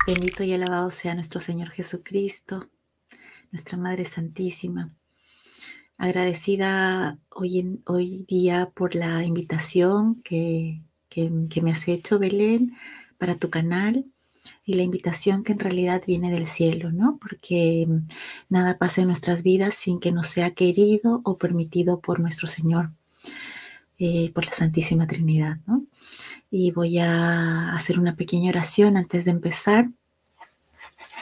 Bendito y alabado sea nuestro Señor Jesucristo, nuestra Madre Santísima. Agradecida hoy día por la invitación que me has hecho, Belén, para tu canal, y la invitación que en realidad viene del cielo, ¿no? Porque nada pasa en nuestras vidas sin que nos sea querido o permitido por nuestro Señor, por la Santísima Trinidad, ¿no? Y voy a hacer una pequeña oración antes de empezar.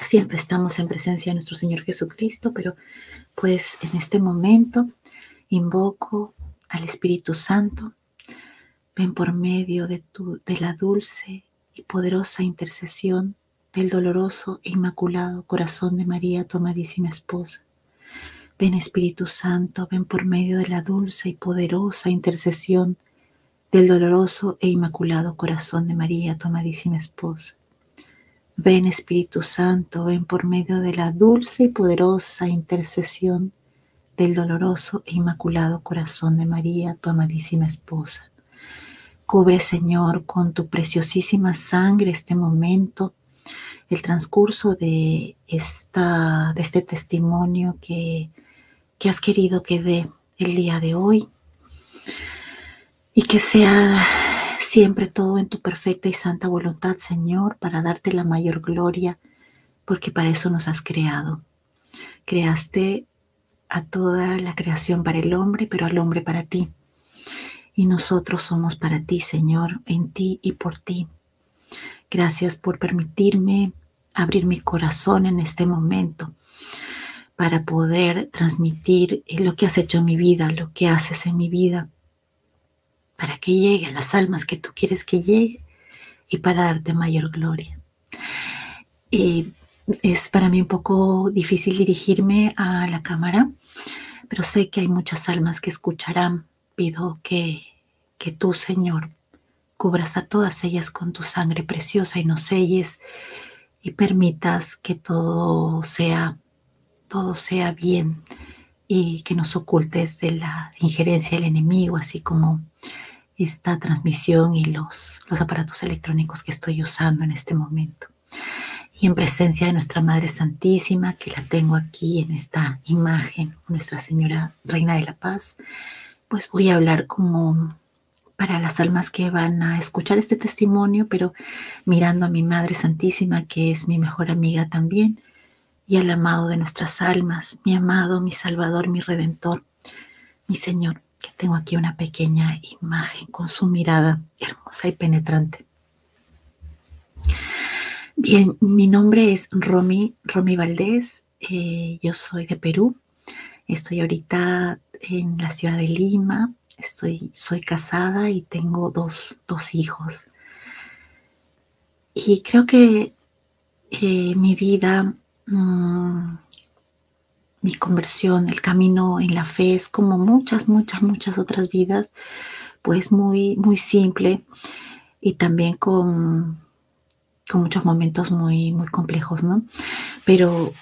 Siempre estamos en presencia de nuestro Señor Jesucristo, pero pues en este momento invoco al Espíritu Santo. Ven por medio de la dulce y poderosa intercesión del doloroso e inmaculado corazón de María, tu amadísima esposa. Ven, Espíritu Santo, ven por medio de la dulce y poderosa intercesión del doloroso e inmaculado corazón de María, tu amadísima esposa. Ven, Espíritu Santo, ven por medio de la dulce y poderosa intercesión del doloroso e inmaculado corazón de María, tu amadísima esposa. Cubre, Señor, con tu preciosísima sangre este momento, el transcurso de este testimonio que has querido que dé el día de hoy, y que sea siempre todo en tu perfecta y santa voluntad, Señor, para darte la mayor gloria, porque para eso nos has creado. Creaste a toda la creación para el hombre, pero al hombre para ti. Y nosotros somos para ti, Señor, en ti y por ti. Gracias por permitirme abrir mi corazón en este momento para poder transmitir lo que has hecho en mi vida, lo que haces en mi vida, para que llegue a las almas que tú quieres que llegue y para darte mayor gloria. Y es para mí un poco difícil dirigirme a la cámara, pero sé que hay muchas almas que escucharán. Pido que tú, Señor, cubras a todas ellas con tu sangre preciosa y nos selles y permitas que todo sea bien, y que nos ocultes de la injerencia del enemigo, así como esta transmisión y los aparatos electrónicos que estoy usando en este momento. Y en presencia de nuestra Madre Santísima, que la tengo aquí en esta imagen, Nuestra Señora Reina de la Paz, pues voy a hablar como para las almas que van a escuchar este testimonio, pero mirando a mi Madre Santísima, que es mi mejor amiga también, y al amado de nuestras almas, mi amado, mi Salvador, mi Redentor, mi Señor, que tengo aquí una pequeña imagen con su mirada hermosa y penetrante. Bien, mi nombre es Romy Valdés, yo soy de Perú, estoy ahorita en la ciudad de Lima, soy casada y tengo dos hijos. Y creo que mi vida, mi conversión, el camino en la fe es como muchas otras vidas, pues muy simple, y también con muchos momentos muy complejos, ¿no? Pero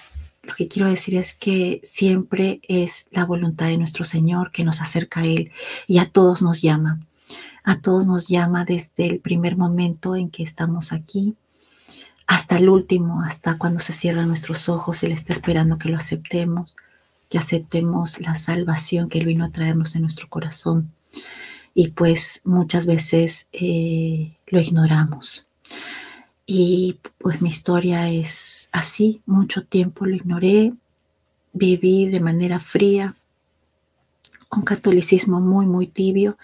lo que quiero decir es que siempre es la voluntad de nuestro Señor que nos acerca a Él, y a todos nos llama. A todos nos llama desde el primer momento en que estamos aquí hasta el último, hasta cuando se cierran nuestros ojos. Él está esperando que lo aceptemos, que aceptemos la salvación que Él vino a traernos en nuestro corazón. Y pues muchas veces lo ignoramos. Y pues mi historia es así. Mucho tiempo lo ignoré, viví de manera fría, un catolicismo muy tibio,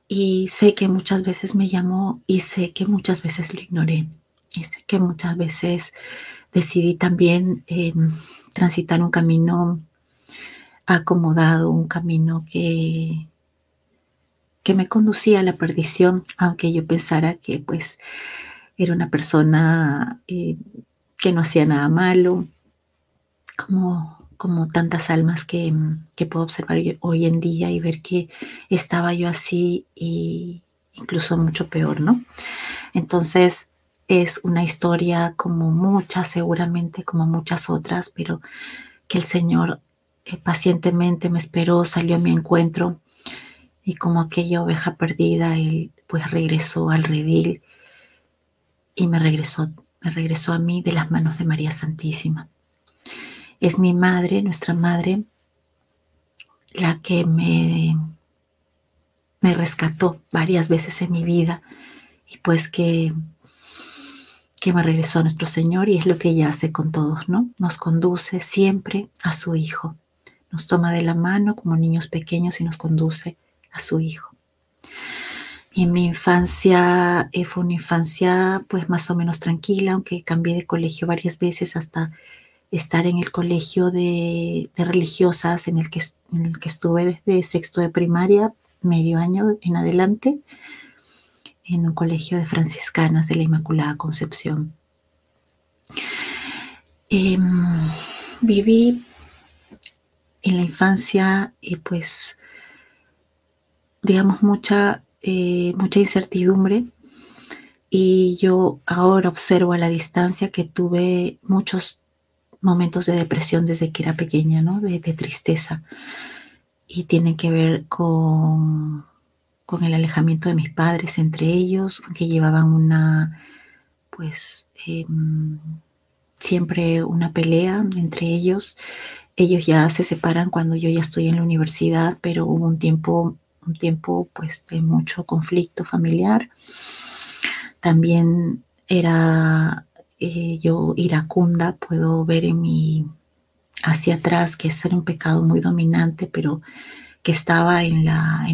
y sé que muchas veces me llamó, y sé que muchas veces lo ignoré, y sé que muchas veces decidí también transitar un camino acomodado, un camino que me conducía a la perdición, aunque yo pensara que pues era una persona que no hacía nada malo, como tantas almas que puedo observar hoy en día y ver que estaba yo así, y incluso mucho peor, ¿no? Entonces es una historia como muchas, seguramente como muchas otras, pero que el Señor pacientemente me esperó, salió a mi encuentro, y como aquella oveja perdida, Él pues regresó al redil y me regresó me regresó a mí de las manos de María Santísima. Es mi madre, nuestra madre, la que me rescató varias veces en mi vida y pues que me regresó a nuestro Señor, y es lo que ella hace con todos, ¿no? Nos conduce siempre a su Hijo. Nos toma de la mano como niños pequeños y nos conduce a su Hijo. Y mi infancia fue una infancia pues más o menos tranquila, aunque cambié de colegio varias veces hasta estar en el colegio de religiosas en el que estuve desde sexto de primaria, medio año en adelante, en un colegio de franciscanas de la Inmaculada Concepción. Viví en la infancia pues digamos mucha incertidumbre, y yo ahora observo a la distancia que tuve muchos momentos de depresión desde que era pequeña, ¿no? De tristeza, y tienen que ver con el alejamiento de mis padres entre ellos, que llevaban pues siempre una pelea entre ellos. Ellos ya se separan cuando yo ya estoy en la universidad, pero hubo un tiempo pues de mucho conflicto familiar. También era yo iracunda, puedo ver hacia atrás que ese era un pecado muy dominante, pero que estaba en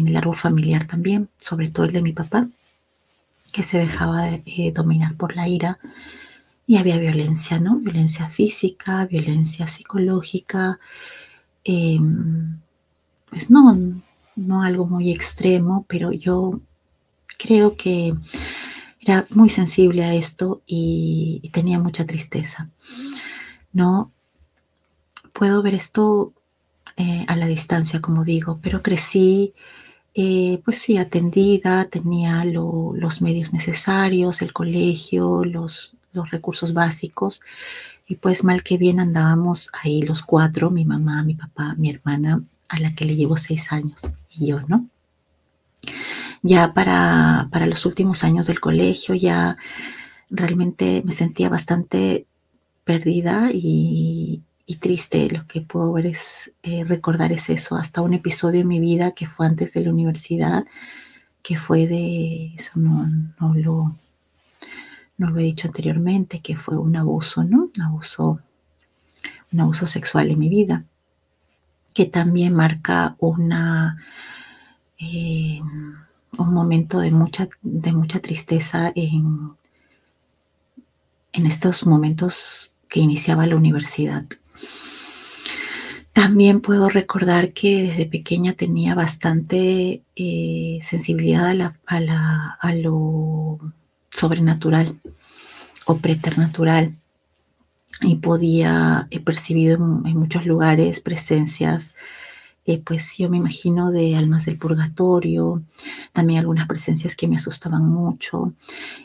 el árbol familiar también, sobre todo el de mi papá, que se dejaba dominar por la ira, y había violencia, ¿no? Violencia física, violencia psicológica, pues no algo muy extremo, pero yo creo que era muy sensible a esto y tenía mucha tristeza, ¿no? Puedo ver esto a la distancia, como digo, pero crecí, pues sí, atendida, tenía los medios necesarios, el colegio, los recursos básicos, y pues mal que bien andábamos ahí los cuatro, mi mamá, mi papá, mi hermana, a la que le llevo 6 años, y yo, ¿no? Ya para los últimos años del colegio ya realmente me sentía bastante perdida y triste. Lo que puedo ver recordar es eso, hasta un episodio en mi vida que fue antes de la universidad, que fue eso no lo he dicho anteriormente, que fue un abuso, ¿no? Un abuso sexual en mi vida, que también marca un momento de mucha tristeza en estos momentos que iniciaba la universidad. También puedo recordar que desde pequeña tenía bastante sensibilidad a lo sobrenatural o preternatural, y he percibido en muchos lugares presencias, pues yo me imagino, de almas del purgatorio, también algunas presencias que me asustaban mucho,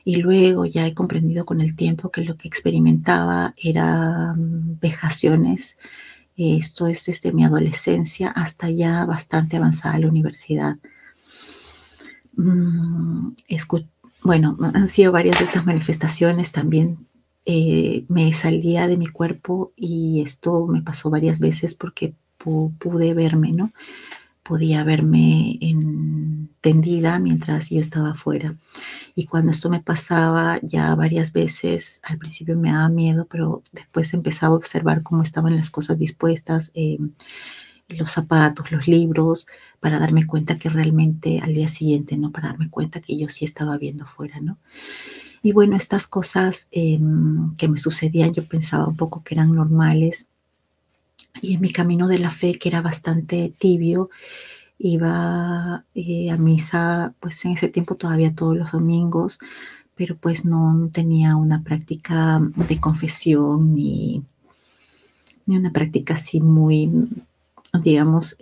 y luego ya he comprendido con el tiempo que lo que experimentaba eran vejaciones. Esto es desde mi adolescencia hasta ya bastante avanzada la universidad. Bueno, han sido varias de estas manifestaciones. También me salía de mi cuerpo, y esto me pasó varias veces porque pude verme, ¿no? Podía verme tendida mientras yo estaba afuera. Y cuando esto me pasaba ya varias veces, al principio me daba miedo, pero después empezaba a observar cómo estaban las cosas dispuestas, los zapatos, los libros, para darme cuenta que realmente al día siguiente, ¿no? Para darme cuenta que yo sí estaba viendo afuera, ¿no? Y bueno, estas cosas que me sucedían, yo pensaba un poco que eran normales. Y en mi camino de la fe, que era bastante tibio, iba a misa, pues en ese tiempo todavía todos los domingos, pero pues no tenía una práctica de confesión ni una práctica así muy, digamos,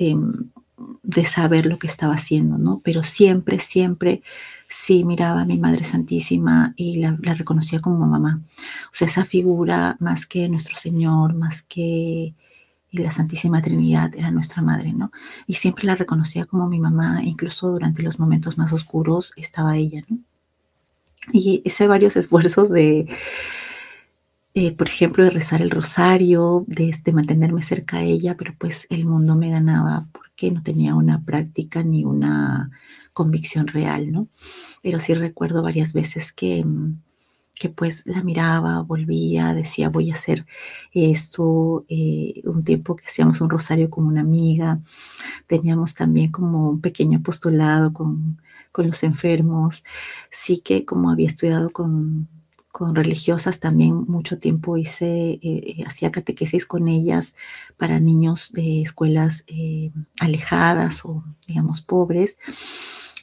de saber lo que estaba haciendo, ¿no? Pero siempre, siempre sí miraba a mi Madre Santísima y la reconocía como mamá. O sea, esa figura, más que nuestro Señor, más que la Santísima Trinidad, era nuestra Madre, ¿no? Y siempre la reconocía como mi mamá, incluso durante los momentos más oscuros estaba ella, ¿no? Y hice varios esfuerzos de por ejemplo, de rezar el rosario, de mantenerme cerca a ella, pero pues el mundo me ganaba porque no tenía una práctica ni una convicción real, ¿no? Pero sí recuerdo varias veces que pues la miraba, volvía, decía voy a hacer esto, un tiempo que hacíamos un rosario con una amiga, teníamos también como un pequeño apostolado con los enfermos. Sí que como había estudiado con religiosas, también mucho tiempo hacía catequesis con ellas para niños de escuelas alejadas o, digamos, pobres.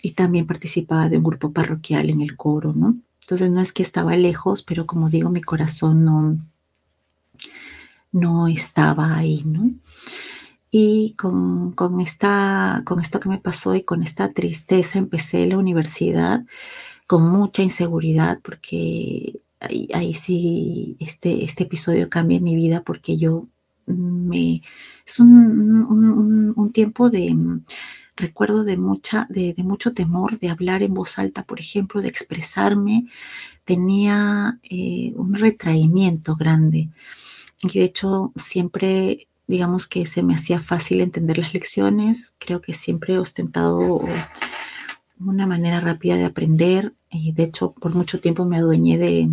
Y también participaba de un grupo parroquial en el coro, ¿no? Entonces no es que estaba lejos, pero como digo, mi corazón no estaba ahí, ¿no? Y con esto que me pasó y con esta tristeza empecé la universidad con mucha inseguridad porque ahí sí este episodio cambia mi vida porque yo es un tiempo recuerdo de mucho temor de hablar en voz alta, por ejemplo, de expresarme. Tenía un retraimiento grande y de hecho siempre, digamos que se me hacía fácil entender las lecciones. Creo que siempre he ostentado una manera rápida de aprender. Y de hecho, por mucho tiempo me adueñé de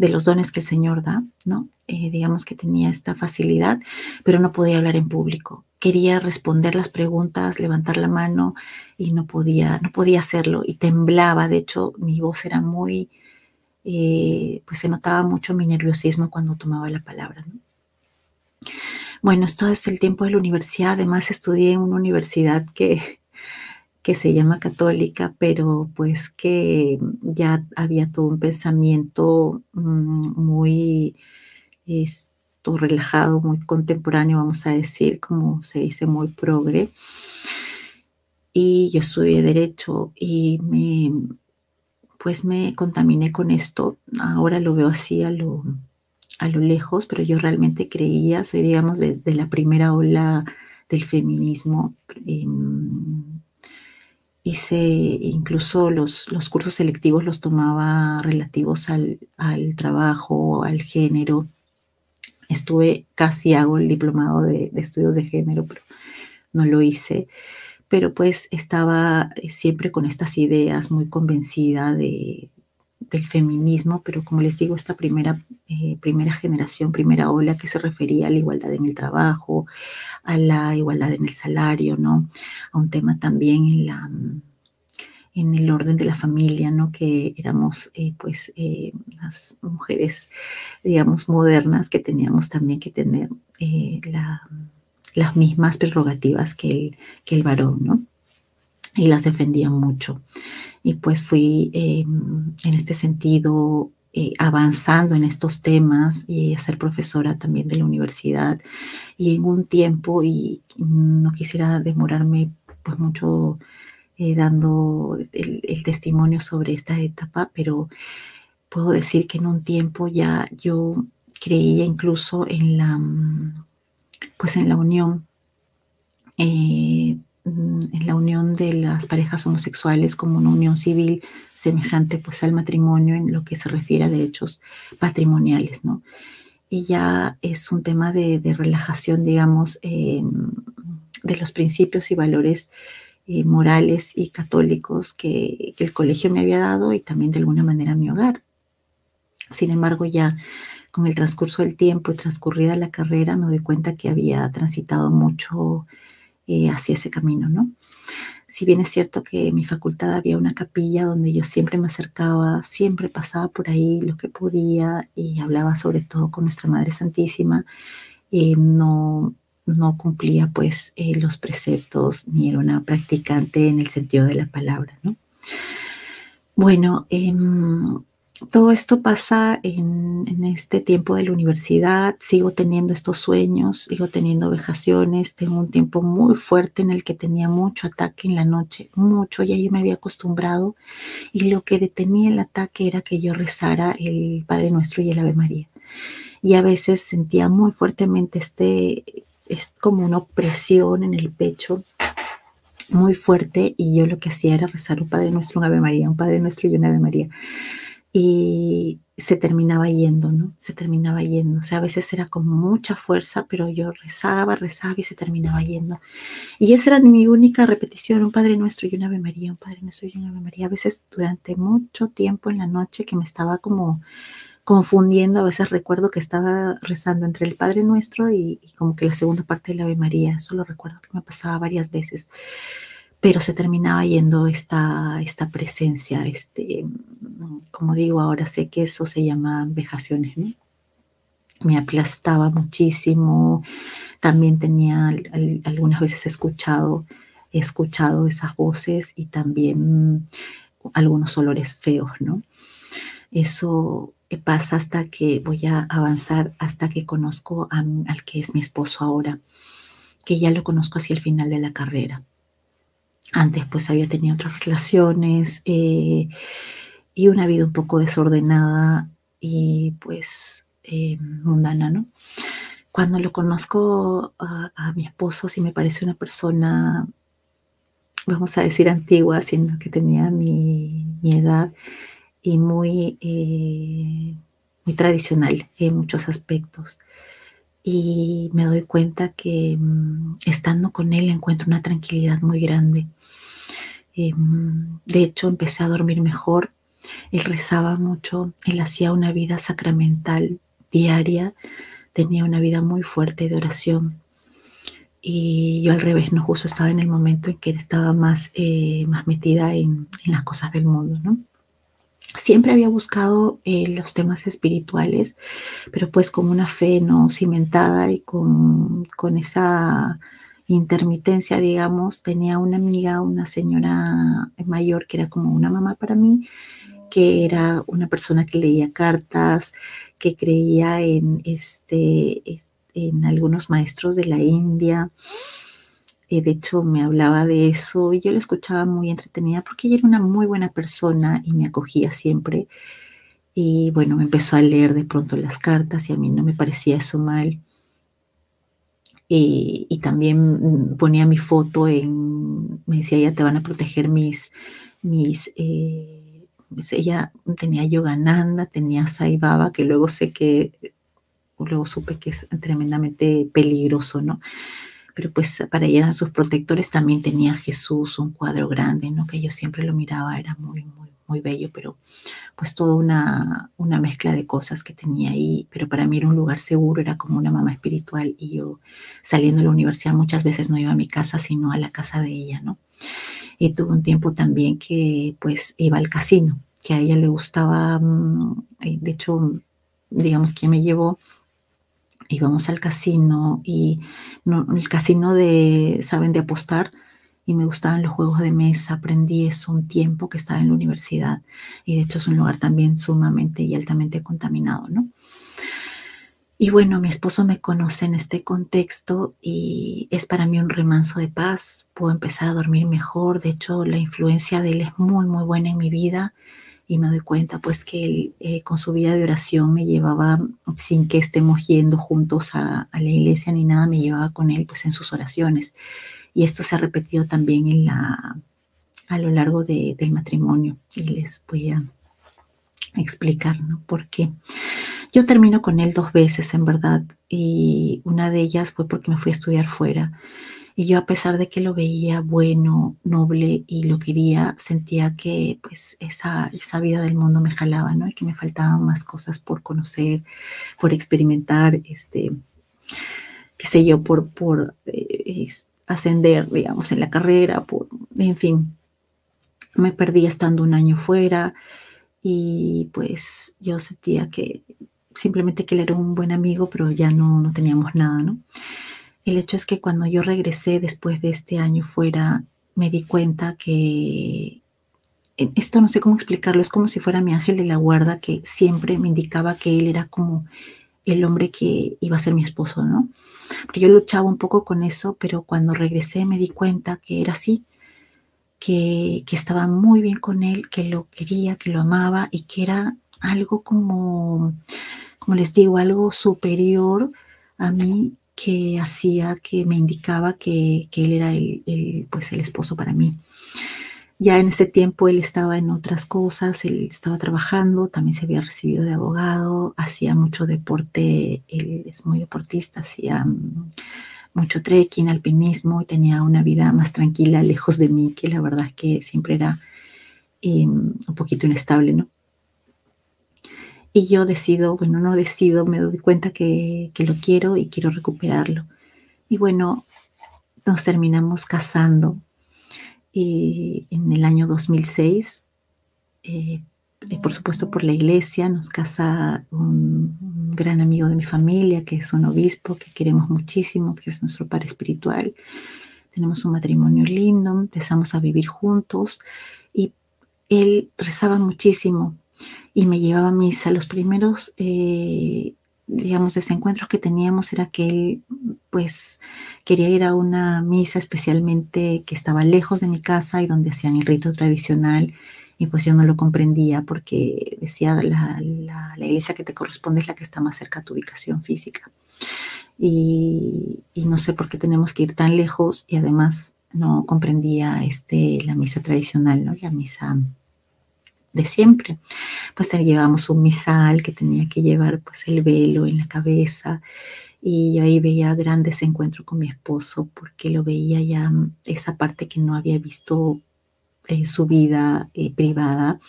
los dones que el Señor da, ¿no? Digamos que tenía esta facilidad, pero no podía hablar en público. Quería responder las preguntas, levantar la mano y no podía hacerlo y temblaba. De hecho, mi voz era muy, pues se notaba mucho mi nerviosismo cuando tomaba la palabra, ¿no? Bueno, esto es el tiempo de la universidad. Además, estudié en una universidad que se llama católica, pero pues que ya había todo un pensamiento muy relajado, muy contemporáneo, vamos a decir, como se dice, muy progre. Y yo estudié Derecho y pues me contaminé con esto. Ahora lo veo así a lo lejos, pero yo realmente creía, soy digamos de la primera ola del feminismo. Hice incluso los cursos selectivos los tomaba relativos al trabajo, al género. Casi hago el diplomado de estudios de género, pero no lo hice. Pero pues estaba siempre con estas ideas, muy convencida del feminismo, pero como les digo, esta primera generación, primera ola que se refería a la igualdad en el trabajo, a la igualdad en el salario, ¿no? A un tema también en el orden de la familia, ¿no? Que éramos las mujeres, digamos, modernas que teníamos también que tener las mismas prerrogativas que el varón, ¿no? Y las defendía mucho. Y pues fui en este sentido avanzando en estos temas y a ser profesora también de la universidad. Y en un tiempo, y no quisiera demorarme pues mucho dando el testimonio sobre esta etapa, pero puedo decir que en un tiempo ya yo creía incluso pues en la unión de las parejas homosexuales como una unión civil semejante pues al matrimonio en lo que se refiere a derechos patrimoniales, ¿no? Y ya es un tema de relajación, digamos, de los principios y valores morales y católicos que el colegio me había dado y también de alguna manera mi hogar. Sin embargo, ya con el transcurso del tiempo y transcurrida la carrera, me doy cuenta que había transitado mucho hacia ese camino, ¿no? Si bien es cierto que en mi facultad había una capilla donde yo siempre me acercaba, siempre pasaba por ahí lo que podía y hablaba sobre todo con nuestra Madre Santísima, no cumplía pues los preceptos ni era una practicante en el sentido de la palabra, ¿no? Bueno, todo esto pasa en este tiempo de la universidad. Sigo teniendo estos sueños, sigo teniendo vejaciones. Tengo un tiempo muy fuerte en el que tenía mucho ataque en la noche, mucho, ya yo me había acostumbrado. Y lo que detenía el ataque era que yo rezara el Padre Nuestro y el Ave María. Y a veces sentía muy fuertemente es como una opresión en el pecho muy fuerte y yo lo que hacía era rezar un Padre Nuestro, un Ave María, un Padre Nuestro y un Ave María. y se terminaba yendo, ¿no? Se terminaba yendo. O sea, a veces era con mucha fuerza, pero yo rezaba, rezaba y se terminaba yendo. Y esa era mi única repetición, un Padre Nuestro y una Ave María, un Padre Nuestro y una Ave María. A veces durante mucho tiempo en la noche que me estaba como confundiendo, a veces recuerdo que estaba rezando entre el Padre Nuestro y como que la segunda parte de la Ave María. Eso lo recuerdo que me pasaba varias veces, pero se terminaba yendo esta presencia, como digo, ahora sé que eso se llama vejaciones, ¿no? Me aplastaba muchísimo. También tenía algunas veces he escuchado esas voces y también algunos olores feos, ¿no? Eso pasa hasta que voy a avanzar, hasta que conozco al que es mi esposo ahora, que ya lo conozco hacia el final de la carrera. Antes pues había tenido otras relaciones y una vida un poco desordenada y pues mundana, ¿no? Cuando lo conozco a mi esposo, sí me parece una persona, vamos a decir, antigua, siendo que tenía mi edad y muy tradicional en muchos aspectos. Y me doy cuenta que estando con él encuentro una tranquilidad muy grande. De hecho, empecé a dormir mejor. Él rezaba mucho, él hacía una vida sacramental diaria, tenía una vida muy fuerte de oración. Y yo al revés, no, justo estaba en el momento en que él estaba más metida en las cosas del mundo, ¿no? Siempre había buscado los temas espirituales, pero pues con una fe no cimentada y con esa intermitencia, digamos. Tenía una amiga, una señora mayor que era como una mamá para mí, que era una persona que leía cartas, que creía en algunos maestros de la India. De hecho, me hablaba de eso y yo la escuchaba muy entretenida porque ella era una muy buena persona y me acogía siempre. Y bueno, me empezó a leer de pronto las cartas y a mí no me parecía eso mal. Y también ponía mi foto me decía, ya te van a proteger pues ella tenía Yogananda, tenía Sai Baba, que luego supe que es tremendamente peligroso, ¿no? Pero pues para ella eran sus protectores, también tenía Jesús, un cuadro grande, ¿no? Que yo siempre lo miraba, era muy, muy, muy bello, pero pues toda una mezcla de cosas que tenía ahí, pero para mí era un lugar seguro, era como una mamá espiritual y yo saliendo de la universidad muchas veces no iba a mi casa, sino a la casa de ella, ¿no? Y tuve un tiempo también que pues iba al casino, que a ella le gustaba, de hecho, digamos que me llevó, íbamos al casino y no, el casino saben, de apostar y me gustaban los juegos de mesa, aprendí eso un tiempo que estaba en la universidad y de hecho es un lugar también sumamente y altamente contaminado, ¿no? Y bueno, mi esposo me conoce en este contexto y es para mí un remanso de paz, puedo empezar a dormir mejor, de hecho la influencia de él es muy, muy buena en mi vida y me doy cuenta pues que él con su vida de oración me llevaba, sin que estemos yendo juntos a la iglesia ni nada, me llevaba con él pues en sus oraciones. Y esto se ha repetido también a lo largo del matrimonio y les voy a explicar, ¿no? ¿Por qué? Yo termino con él 2 veces, en verdad, y una de ellas fue porque me fui a estudiar fuera. Y yo, a pesar de que lo veía bueno, noble y lo quería, sentía que pues esa vida del mundo me jalaba, ¿no? Y que me faltaban más cosas por conocer, por experimentar, qué sé yo, por ascender, digamos, en la carrera, en fin, me perdí estando un año fuera y pues yo sentía que simplemente que él era un buen amigo, pero ya no teníamos nada, ¿no? El hecho es que cuando yo regresé después de este año fuera, me di cuenta que esto no sé cómo explicarlo, es como si fuera mi ángel de la guarda que siempre me indicaba que él era como el hombre que iba a ser mi esposo, ¿no? Porque yo luchaba un poco con eso, pero cuando regresé me di cuenta que era así, que estaba muy bien con él, que lo quería, que lo amaba y que era algo como les digo, algo superior a mí que hacía, que me indicaba que él era pues el esposo para mí. Ya en ese tiempo él estaba en otras cosas, él estaba trabajando, también se había recibido de abogado, hacía mucho deporte, él es muy deportista, hacía mucho trekking, alpinismo y tenía una vida más tranquila, lejos de mí, que la verdad es que siempre era un poquito inestable, ¿no? Y yo decido, bueno, no decido, me doy cuenta que lo quiero y quiero recuperarlo. Y bueno, nos terminamos casando en el año 2006. Por supuesto, por la iglesia, nos casa un gran amigo de mi familia, que es un obispo que queremos muchísimo, que es nuestro padre espiritual. Tenemos un matrimonio lindo, empezamos a vivir juntos y él rezaba muchísimo y me llevaba a misa. Los primeros, digamos, desencuentros que teníamos era que él, pues, quería ir a una misa especialmente que estaba lejos de mi casa y donde hacían el rito tradicional, y pues yo no lo comprendía porque decía la iglesia que te corresponde es la que está más cerca a tu ubicación física. Y no sé por qué tenemos que ir tan lejos, y además no comprendía la misa tradicional, ¿no? La misa de siempre. Pues llevábamos un misal que tenía que llevar pues el velo en la cabeza, y yo ahí veía gran desencuentro con mi esposo porque lo veía ya esa parte que no había visto su vida privada,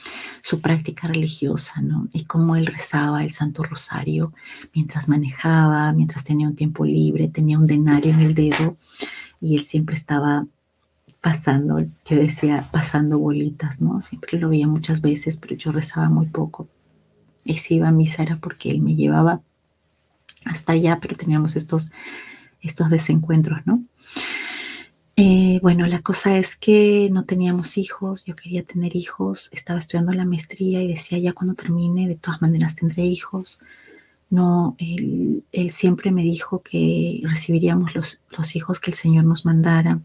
su práctica religiosa, ¿no? Y cómo él rezaba el Santo Rosario mientras manejaba, mientras tenía un tiempo libre, tenía un denario en el dedo y él siempre estaba pasando, yo decía, pasando bolitas, ¿no? Siempre lo veía muchas veces, pero yo rezaba muy poco. Y si iba a misa era porque él me llevaba hasta allá, pero teníamos estos desencuentros, ¿no? Bueno, la cosa es que no teníamos hijos, yo quería tener hijos, estaba estudiando la maestría y decía, ya cuando termine, de todas maneras tendré hijos. No, él siempre me dijo que recibiríamos los hijos que el Señor nos mandara,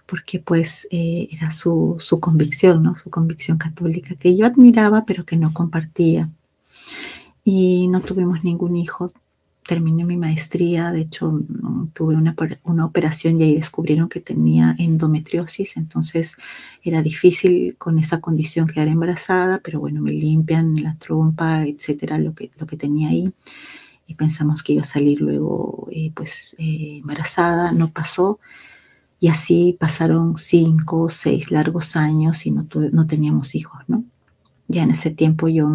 porque pues era su convicción, ¿no? Su convicción católica, que yo admiraba, pero que no compartía. Y no tuvimos ningún hijo. Terminé mi maestría, de hecho tuve una operación y ahí descubrieron que tenía endometriosis, entonces era difícil con esa condición quedar embarazada, pero bueno, me limpian la trompa, etcétera, lo que tenía ahí, y pensamos que iba a salir luego embarazada. No pasó, y así pasaron 5 o 6 largos años y no teníamos hijos, ¿no? Ya en ese tiempo yo,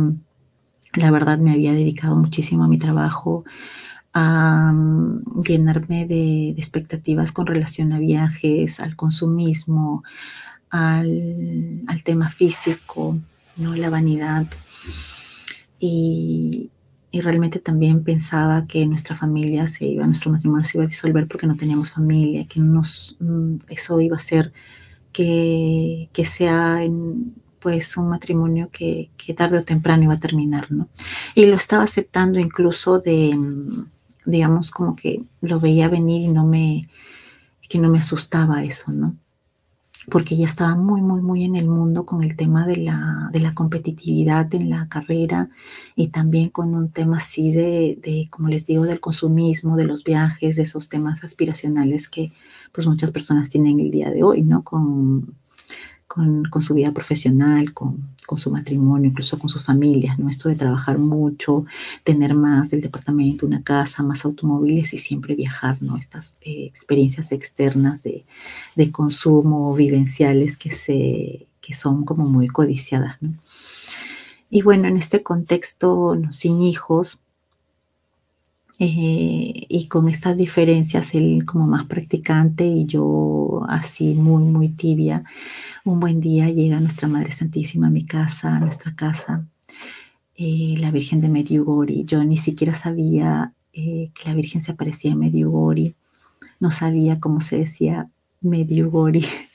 la verdad, me había dedicado muchísimo a mi trabajo, a llenarme de expectativas con relación a viajes, al consumismo, al tema físico, ¿no? La vanidad. Y realmente también pensaba que nuestra familia nuestro matrimonio se iba a disolver porque no teníamos familia, que eso iba a ser que sea pues un matrimonio que tarde o temprano iba a terminar, ¿no? Y lo estaba aceptando incluso digamos, como que lo veía venir y que no me asustaba eso, ¿no? Porque ya estaba muy, muy, muy en el mundo con el tema de la competitividad en la carrera, y también con un tema así como les digo, del consumismo, de los viajes, de esos temas aspiracionales que pues muchas personas tienen el día de hoy, ¿no? Con su vida profesional, con su matrimonio, incluso con sus familias, ¿no? Esto de trabajar mucho, tener más del departamento, una casa, más automóviles y siempre viajar, ¿no? Estas experiencias externas de consumo, vivenciales que son como muy codiciadas, ¿no? Y bueno, en este contexto, ¿no? Sin hijos, y con estas diferencias, él como más practicante y yo así muy, muy tibia. Un buen día llega nuestra Madre Santísima a mi casa, a nuestra casa, la Virgen de Medjugorje. Yo ni siquiera sabía que la Virgen se aparecía en Medjugorje, no sabía cómo se decía Medjugorje,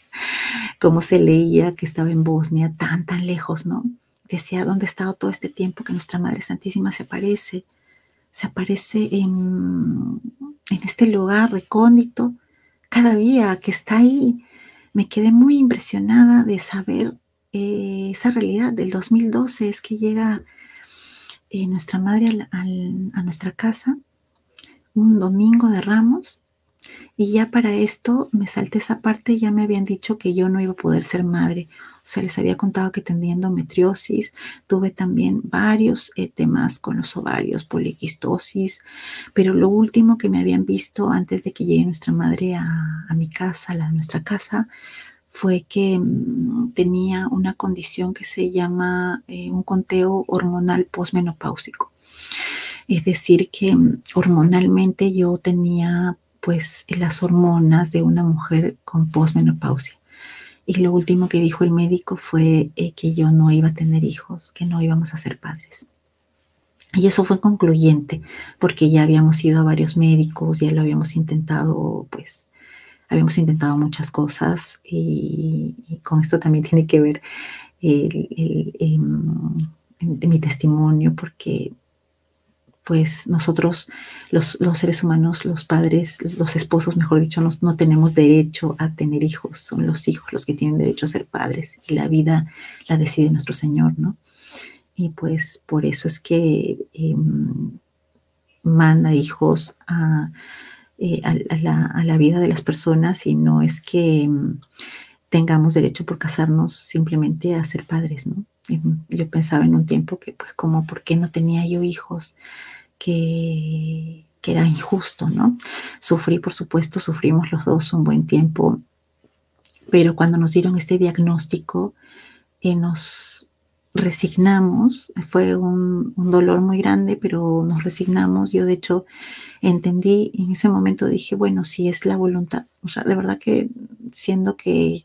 cómo se leía que estaba en Bosnia, tan, tan lejos, ¿no? Decía, ¿dónde ha estado todo este tiempo que nuestra Madre Santísima se aparece? Se aparece en este lugar recóndito, cada día que está ahí. Me quedé muy impresionada de saber esa realidad del 2012, es que llega nuestra madre a nuestra casa un domingo de Ramos, Y ya para esto me salté esa parte, ya me habían dicho que yo no iba a poder ser madre. O sea, les había contado que tenía endometriosis, tuve también varios temas con los ovarios, poliquistosis, pero lo último que me habían visto antes de que llegue nuestra madre a mi casa, a nuestra casa, fue que tenía una condición que se llama un conteo hormonal posmenopáusico. Es decir, que hormonalmente yo tenía pues las hormonas de una mujer con posmenopausia. Y lo último que dijo el médico fue que yo no iba a tener hijos, que no íbamos a ser padres. Y eso fue concluyente, porque ya habíamos ido a varios médicos, ya lo habíamos intentado, pues habíamos intentado muchas cosas y con esto también tiene que ver mi testimonio, porque pues nosotros, los seres humanos, los padres, los esposos, mejor dicho, no tenemos derecho a tener hijos, son los hijos los que tienen derecho a ser padres y la vida la decide nuestro Señor, ¿no? Y pues por eso es que manda hijos a la vida de las personas y no es que tengamos derecho por casarnos simplemente a ser padres, ¿no? Y yo pensaba en un tiempo que pues como, ¿por qué no tenía yo hijos? Que era injusto, ¿no? Sufrí, por supuesto, sufrimos los dos un buen tiempo, pero cuando nos dieron este diagnóstico, nos resignamos, fue un dolor muy grande, pero nos resignamos. Yo de hecho entendí, en ese momento dije, bueno, si es la voluntad, o sea, de verdad que siendo que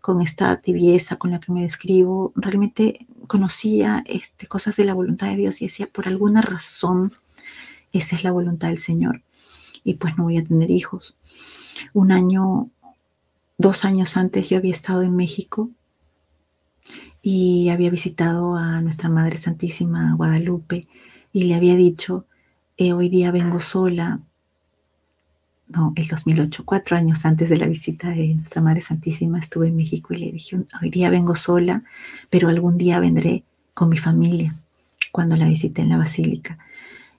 con esta tibieza con la que me describo, realmente conocía cosas de la voluntad de Dios y decía, por alguna razón, esa es la voluntad del Señor. Y pues no voy a tener hijos. 2 años antes yo había estado en México y había visitado a nuestra Madre Santísima Guadalupe y le había dicho, hoy día vengo sola. No, el 2008, 4 años antes de la visita de nuestra Madre Santísima, estuve en México y le dije, hoy día vengo sola, pero algún día vendré con mi familia, cuando la visité en la Basílica.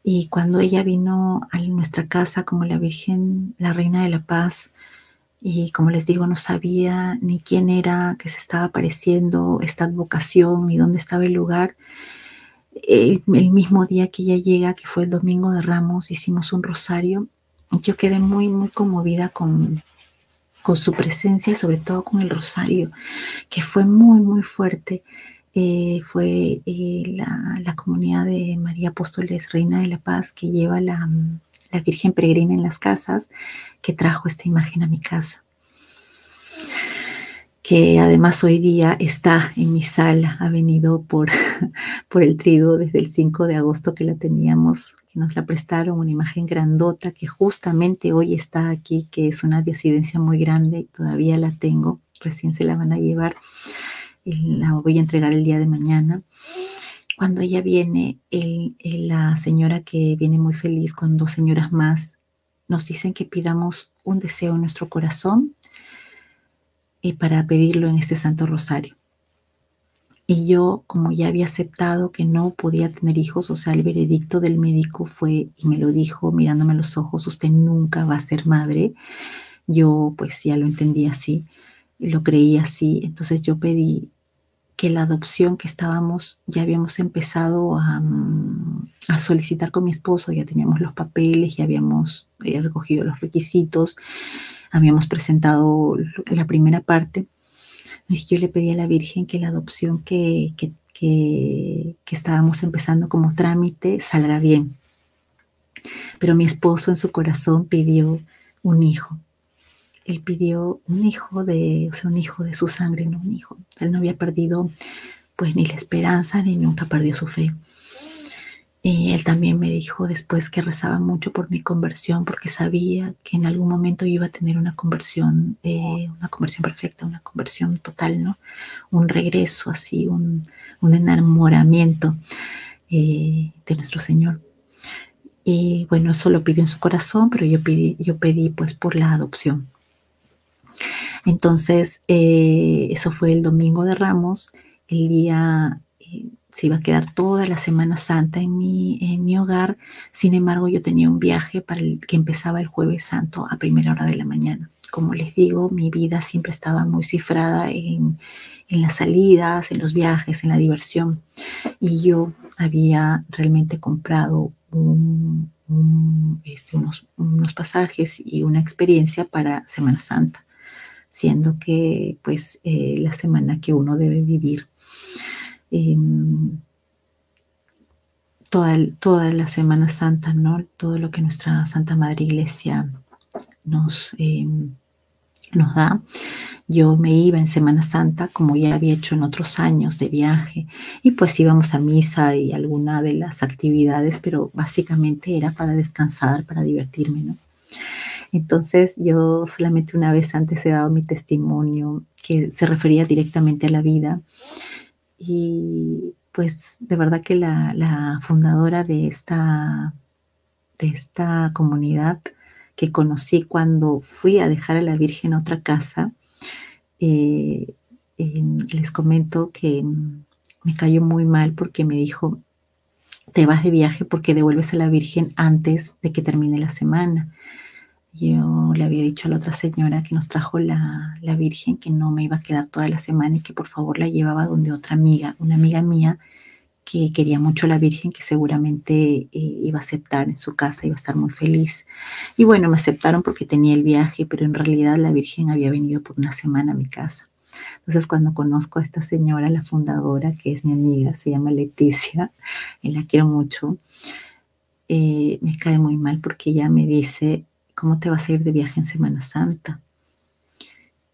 Y cuando ella vino a nuestra casa como la Virgen, la Reina de la Paz, y como les digo, no sabía ni quién era que se estaba apareciendo, esta advocación, ni dónde estaba el lugar. El mismo día que ella llega, que fue el Domingo de Ramos, hicimos un rosario. Yo quedé muy, muy conmovida con su presencia y sobre todo con el rosario, que fue muy, muy fuerte. Fue la comunidad de María Apóstoles, Reina de la Paz, que lleva la Virgen Peregrina en las casas, que trajo esta imagen a mi casa, que además hoy día está en mi sala, ha venido por el triduo desde el 5 de agosto que la teníamos, que nos la prestaron, una imagen grandota que justamente hoy está aquí, que es una diosidencia muy grande y todavía la tengo, recién se la van a llevar, y la voy a entregar el día de mañana. Cuando ella viene, la señora que viene muy feliz con 2 señoras más, nos dicen que pidamos un deseo en nuestro corazón para pedirlo en este Santo Rosario. Y yo, como ya había aceptado que no podía tener hijos, o sea, el veredicto del médico fue, y me lo dijo mirándome a los ojos, usted nunca va a ser madre. Yo pues ya lo entendí así, lo creí así. Entonces yo pedí que la adopción que ya habíamos empezado a solicitar con mi esposo, ya teníamos los papeles, ya habíamos recogido los requisitos, habíamos presentado la primera parte. Yo le pedí a la Virgen que la adopción que estábamos empezando como trámite salga bien. Pero mi esposo en su corazón pidió un hijo. Él pidió un hijo un hijo de su sangre, no un hijo. Él no había perdido pues ni la esperanza ni nunca perdió su fe. Y él también me dijo después que rezaba mucho por mi conversión porque sabía que en algún momento iba a tener una conversión perfecta, una conversión total, ¿no? Un regreso así, un enamoramiento de nuestro Señor. Y bueno, eso lo pidió en su corazón, pero yo pedí pues por la adopción. Entonces, eso fue el Domingo de Ramos. El día se iba a quedar toda la Semana Santa en mi hogar. Sin embargo, yo tenía un viaje que empezaba el Jueves Santo a primera hora de la mañana. Como les digo, mi vida siempre estaba muy cifrada en las salidas, en los viajes, en la diversión. Y yo había realmente comprado unos pasajes y una experiencia para Semana Santa, siendo que pues la semana que uno debe vivir toda la Semana Santa, ¿no? Todo lo que nuestra Santa Madre Iglesia nos da. Yo me iba en Semana Santa, como ya había hecho en otros años de viaje, y pues íbamos a misa y alguna de las actividades, pero básicamente era para descansar, para divertirme, ¿no? Entonces yo solamente una vez antes he dado mi testimonio que se refería directamente a la vida y pues de verdad que la fundadora de esta comunidad que conocí cuando fui a dejar a la Virgen a otra casa, eh, les comento que me cayó muy mal porque me dijo, te vas de viaje porque devuelves a la Virgen antes de que termine la semana. Yo le había dicho a la otra señora que nos trajo la Virgen que no me iba a quedar toda la semana y que por favor la llevaba donde otra amiga, una amiga mía que quería mucho a la Virgen, que seguramente iba a aceptar en su casa, iba a estar muy feliz. Y bueno, me aceptaron porque tenía el viaje, pero en realidad la Virgen había venido por una semana a mi casa. Entonces, cuando conozco a esta señora, la fundadora, que es mi amiga, se llama Leticia, y la quiero mucho, me cae muy mal porque ella me dice, ¿cómo te vas a ir de viaje en Semana Santa?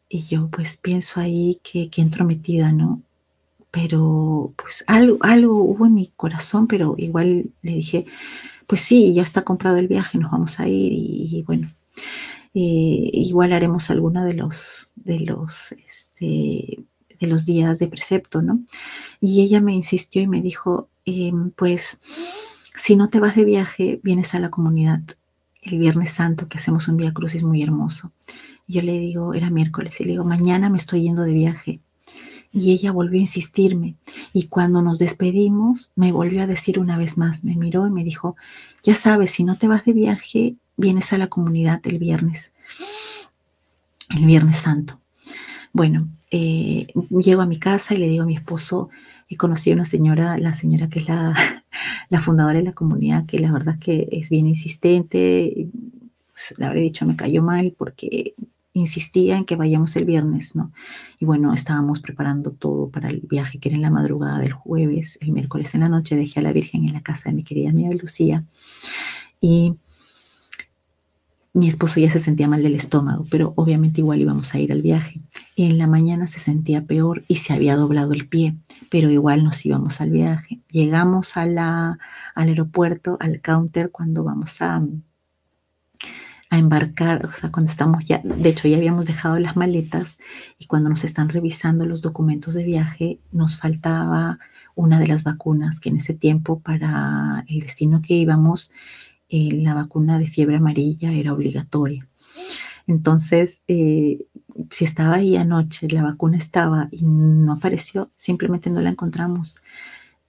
Y yo pues pienso ahí que entrometida, ¿no? Pero pues algo hubo en mi corazón, pero igual le dije, pues sí, ya está comprado el viaje, nos vamos a ir y bueno, igual haremos alguno de los días de precepto, ¿no? Y ella me insistió y me dijo, pues si no te vas de viaje, vienes a la comunidad el Viernes Santo, que hacemos un Vía Crucis muy hermoso. Y yo le digo, era miércoles, y le digo, mañana me estoy yendo de viaje. Y ella volvió a insistirme. Y cuando nos despedimos, me volvió a decir una vez más, me miró y me dijo, ya sabes, si no te vas de viaje, vienes a la comunidad el Viernes Santo. Bueno, llego a mi casa y le digo a mi esposo, conocí a una señora, la señora que es la fundadora de la comunidad, que la verdad que es bien insistente. Le habré dicho, me cayó mal porque insistía en que vayamos el viernes, ¿no? Y bueno, estábamos preparando todo para el viaje, que era en la madrugada del jueves. El miércoles en la noche dejé a la Virgen en la casa de mi querida amiga Lucía. Y mi esposo ya se sentía mal del estómago, pero obviamente igual íbamos a ir al viaje. Y en la mañana se sentía peor y se había doblado el pie, pero igual nos íbamos al viaje. Llegamos al aeropuerto, al counter, cuando vamos a embarcar, o sea, cuando estamos ya, de hecho ya habíamos dejado las maletas y cuando nos están revisando los documentos de viaje, nos faltaba una de las vacunas que en ese tiempo para el destino que íbamos, la vacuna de fiebre amarilla era obligatoria. Entonces, si estaba ahí anoche, la vacuna estaba y no apareció, simplemente no la encontramos.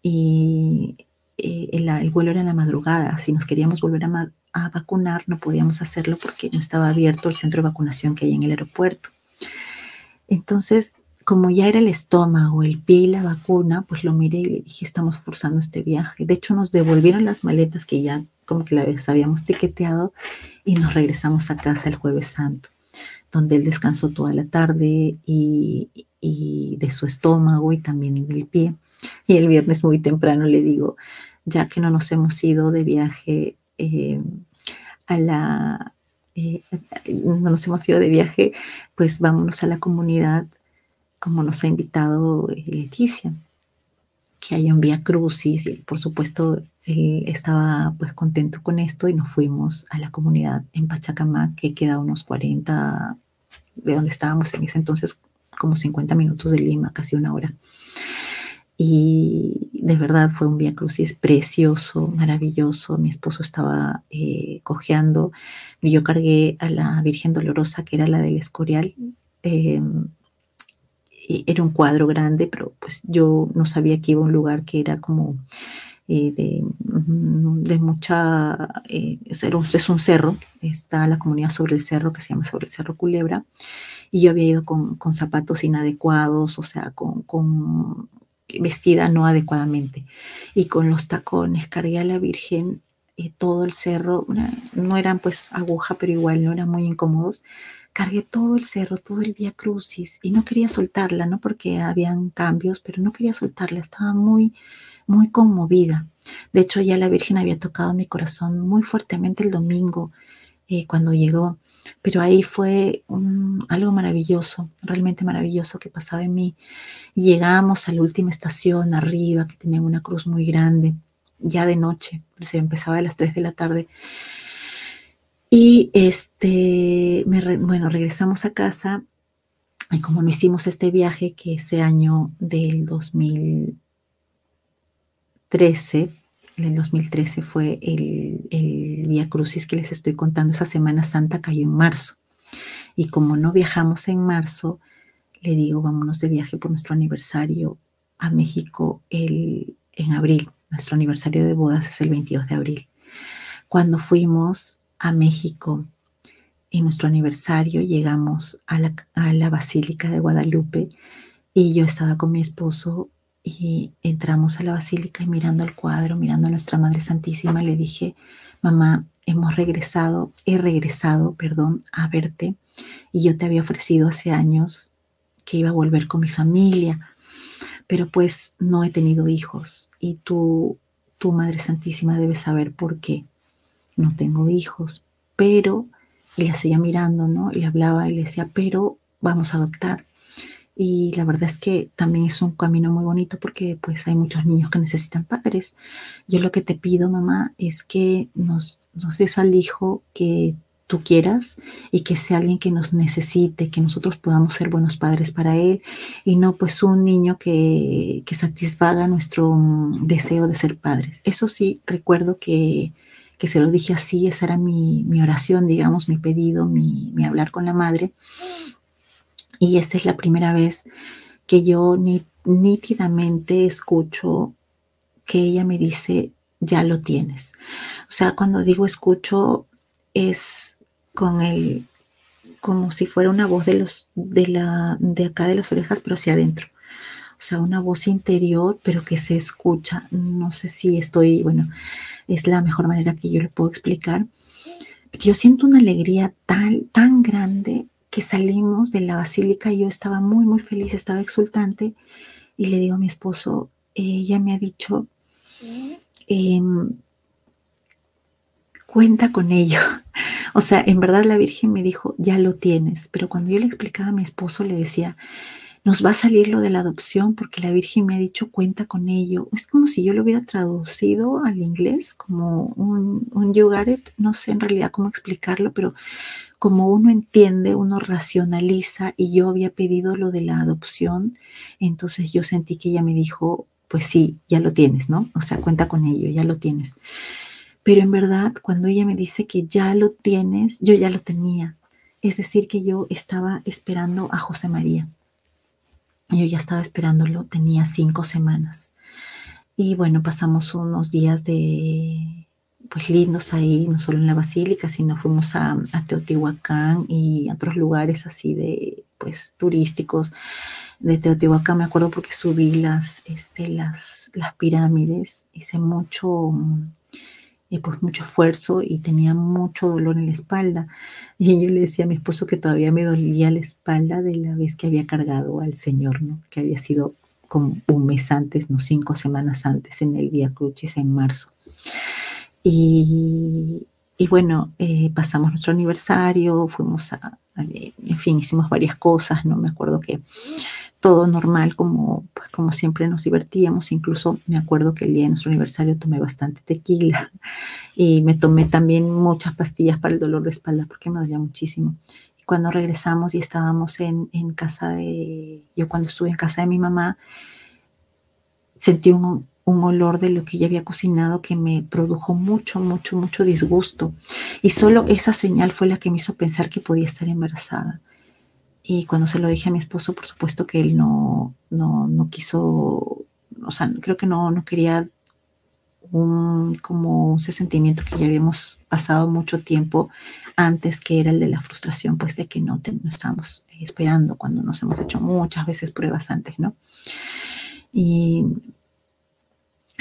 Y el vuelo era en la madrugada. Si nos queríamos volver a vacunar, no podíamos hacerlo porque no estaba abierto el centro de vacunación que hay en el aeropuerto. Entonces, como ya era el estómago, el pie y la vacuna, pues lo miré y le dije, estamos forzando este viaje. De hecho, nos devolvieron las maletas que ya como que las habíamos tiqueteado y nos regresamos a casa el Jueves Santo, donde él descansó toda la tarde y de su estómago y también del pie. Y el viernes muy temprano le digo, ya que no nos hemos ido de viaje no nos hemos ido de viaje, pues vámonos a la comunidad como nos ha invitado Leticia, que haya un Vía Crucis y por supuesto él estaba pues contento con esto y nos fuimos a la comunidad en Pachacamac, que queda a unos 40 de donde estábamos en ese entonces, como 50 minutos de Lima, casi una hora. Y de verdad fue un Vía Crucis precioso, maravilloso. Mi esposo estaba cojeando. Yo cargué a la Virgen Dolorosa, que era la del Escorial, era un cuadro grande, pero pues yo no sabía que iba a un lugar que era como de mucha, es un cerro, está la comunidad sobre el cerro que se llama sobre el Cerro Culebra, y yo había ido con zapatos inadecuados, o sea, con vestida no adecuadamente, y con los tacones cargué a la Virgen todo el cerro, no eran pues aguja, pero igual no eran muy incómodos. Cargué todo el cerro, todo el Vía Crucis y no quería soltarla, ¿no? Porque habían cambios, pero no quería soltarla, estaba muy, muy conmovida. De hecho, ya la Virgen había tocado mi corazón muy fuertemente el domingo cuando llegó, pero ahí fue algo maravilloso, realmente maravilloso que pasaba en mí. Y llegamos a la última estación arriba, que tenía una cruz muy grande, ya de noche, se empezaba a las 3 de la tarde. Y bueno, regresamos a casa y como no hicimos este viaje, que ese año del 2013 fue el Vía Crucis que les estoy contando, esa Semana Santa cayó en marzo. Y como no viajamos en marzo, le digo, vámonos de viaje por nuestro aniversario a México en abril. Nuestro aniversario de bodas es el 22 de abril. Cuando fuimos a México en nuestro aniversario, llegamos a la Basílica de Guadalupe y yo estaba con mi esposo y entramos a la basílica y mirando el cuadro, mirando a nuestra Madre Santísima, le dije, mamá, he regresado, perdón, a verte y yo te había ofrecido hace años que iba a volver con mi familia, pero pues no he tenido hijos y tú, Madre Santísima, debes saber por qué no tengo hijos, pero, y la seguía mirando, ¿no? Y le hablaba y le decía, pero vamos a adoptar. Y la verdad es que también es un camino muy bonito porque pues hay muchos niños que necesitan padres. Yo lo que te pido, mamá, es que nos des al hijo que tú quieras y que sea alguien que nos necesite, que nosotros podamos ser buenos padres para él y no pues un niño que satisfaga nuestro deseo de ser padres. Eso sí, recuerdo que se lo dije así, esa era mi oración, digamos, mi pedido, mi hablar con la madre. Y esta es la primera vez que yo nítidamente escucho que ella me dice, ya lo tienes. O sea, cuando digo escucho es como si fuera una voz de acá de las orejas, pero hacia adentro. O sea, una voz interior, pero que se escucha. No sé si bueno, es la mejor manera que yo le puedo explicar. Pero yo siento una alegría tan grande que salimos de la basílica y yo estaba muy, muy feliz, estaba exultante y le digo a mi esposo, ella me ha dicho, cuenta con ello. O sea, en verdad la Virgen me dijo, ya lo tienes, pero cuando yo le explicaba a mi esposo le decía, nos va a salir lo de la adopción porque la Virgen me ha dicho cuenta con ello. Es como si yo lo hubiera traducido al inglés como un you got it. No sé en realidad cómo explicarlo, pero como uno entiende, uno racionaliza y yo había pedido lo de la adopción, entonces yo sentí que ella me dijo, pues sí, ya lo tienes, ¿no? O sea, cuenta con ello, ya lo tienes. Pero en verdad, cuando ella me dice que ya lo tienes, yo ya lo tenía. Es decir, que yo estaba esperando a José María. Yo ya estaba esperándolo, tenía 5 semanas. Y bueno, pasamos unos días pues lindos ahí, no solo en la basílica, sino fuimos a Teotihuacán y a otros lugares así pues turísticos de Teotihuacán. Me acuerdo porque subí las pirámides, hice pues mucho esfuerzo y tenía mucho dolor en la espalda. Y yo le decía a mi esposo que todavía me dolía la espalda de la vez que había cargado al Señor, ¿no? Que había sido como un mes antes, no 5 semanas antes, en el Vía Crucis en marzo. Y bueno, pasamos nuestro aniversario, fuimos en fin, hicimos varias cosas, ¿no? Me acuerdo que todo normal, pues como siempre nos divertíamos. Incluso me acuerdo que el día de nuestro aniversario tomé bastante tequila y me tomé también muchas pastillas para el dolor de espalda porque me dolía muchísimo. Y cuando regresamos y estábamos yo cuando estuve en casa de mi mamá, sentí un olor de lo que ella había cocinado que me produjo mucho, mucho, mucho disgusto. Y solo esa señal fue la que me hizo pensar que podía estar embarazada. Y cuando se lo dije a mi esposo, por supuesto que él no quiso, o sea, creo que no quería como ese sentimiento que ya habíamos pasado mucho tiempo antes, que era el de la frustración, pues de que no estábamos esperando cuando nos hemos hecho muchas veces pruebas antes, ¿no? Y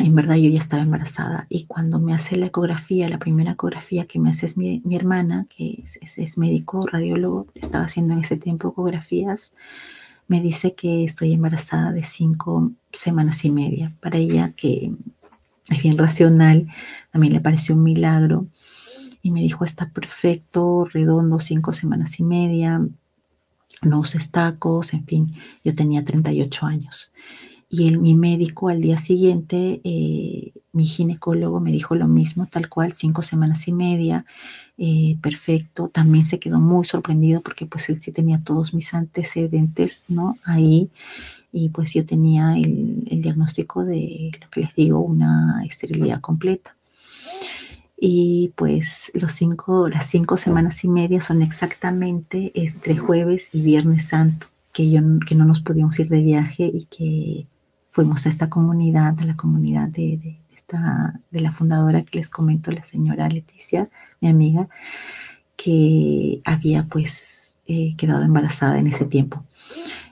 en verdad yo ya estaba embarazada, y cuando me hace la ecografía, la primera ecografía que me hace es mi hermana, que es médico, radiólogo, estaba haciendo en ese tiempo ecografías, me dice que estoy embarazada de 5 semanas y media. Para ella, que es bien racional, a mí le pareció un milagro, y me dijo, está perfecto, redondo, 5 semanas y media, no uses tacos, en fin. Yo tenía 38 años. Y mi médico al día siguiente, mi ginecólogo me dijo lo mismo, tal cual, 5 semanas y media, perfecto. También se quedó muy sorprendido porque pues él sí tenía todos mis antecedentes, ¿no? Ahí, y pues yo tenía el diagnóstico de lo que les digo, una esterilidad completa. Y pues las 5 semanas y media son exactamente entre jueves y viernes santo, que no nos pudimos ir de viaje y que fuimos a esta comunidad, a la comunidad de la fundadora que les comento, la señora Leticia, mi amiga, que había pues quedado embarazada en ese tiempo.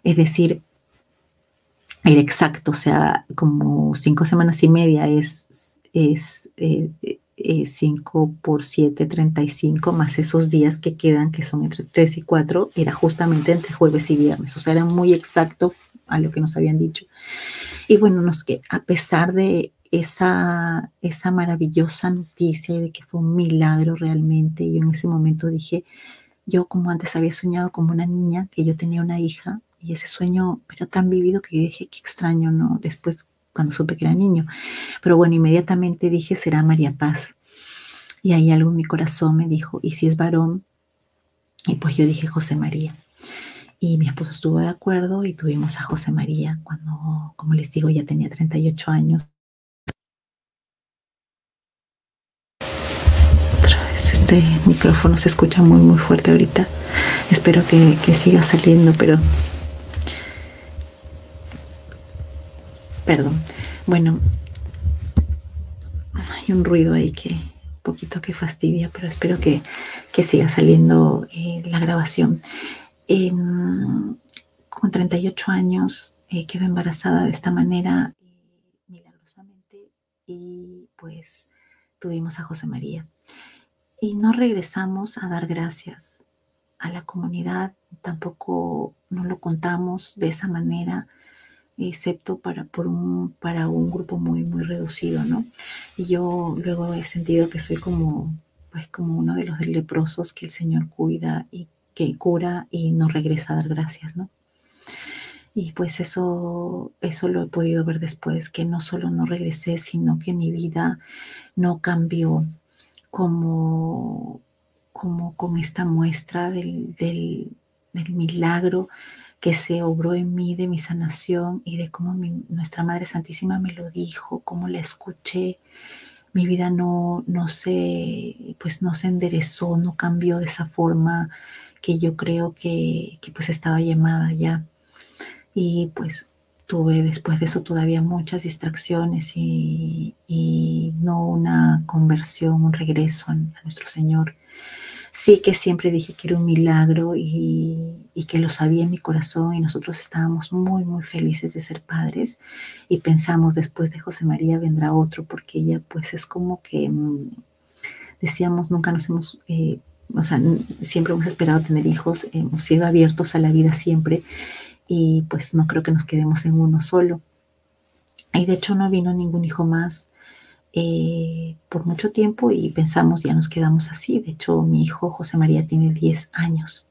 Es decir, era exacto, o sea, como 5 semanas y media es 5 por 7, 35, más esos días que quedan, que son entre 3 y 4, era justamente entre jueves y viernes, o sea, era muy exacto a lo que nos habían dicho. Y bueno, que a pesar de esa maravillosa noticia y de que fue un milagro realmente, yo en ese momento dije, yo como antes había soñado como una niña, que yo tenía una hija, y ese sueño era tan vivido que yo dije, qué extraño, ¿no? Después, cuando supe que era niño. Pero bueno, inmediatamente dije, será María Paz. Y ahí algo en mi corazón me dijo, ¿y si es varón? Y pues yo dije, José María. Y mi esposo estuvo de acuerdo y tuvimos a José María cuando, como les digo, ya tenía 38 años. Este micrófono se escucha muy muy fuerte ahorita. Espero que siga saliendo, pero perdón. Bueno, hay un ruido ahí que poquito que fastidia, pero espero que siga saliendo la grabación. Con 38 años quedo embarazada de esta manera, milagrosamente, y pues tuvimos a José María. Y no regresamos a dar gracias a la comunidad, tampoco nos lo contamos de esa manera, excepto para un grupo muy, muy reducido, ¿no? Y yo luego he sentido que soy pues como uno de los leprosos que el Señor cuida y que cura y no regresa a dar gracias, ¿no? Y pues eso lo he podido ver después, que no solo no regresé, sino que mi vida no cambió como con esta muestra del milagro que se obró en mí, de mi sanación, y de cómo nuestra Madre Santísima me lo dijo, cómo la escuché. Mi vida pues no se enderezó, no cambió de esa forma que yo creo que pues estaba llamada ya. Y pues tuve después de eso todavía muchas distracciones y no una conversión, un regreso a nuestro Señor. Sí que siempre dije que era un milagro y que lo sabía en mi corazón, y nosotros estábamos muy, muy felices de ser padres, y pensamos, después de José María vendrá otro, porque ella pues es como que decíamos, nunca nos hemos, o sea, siempre hemos esperado tener hijos, hemos sido abiertos a la vida siempre, y pues no creo que nos quedemos en uno solo. Y de hecho no vino ningún hijo más por mucho tiempo, y pensamos, ya nos quedamos así. De hecho, mi hijo José María tiene 10 años.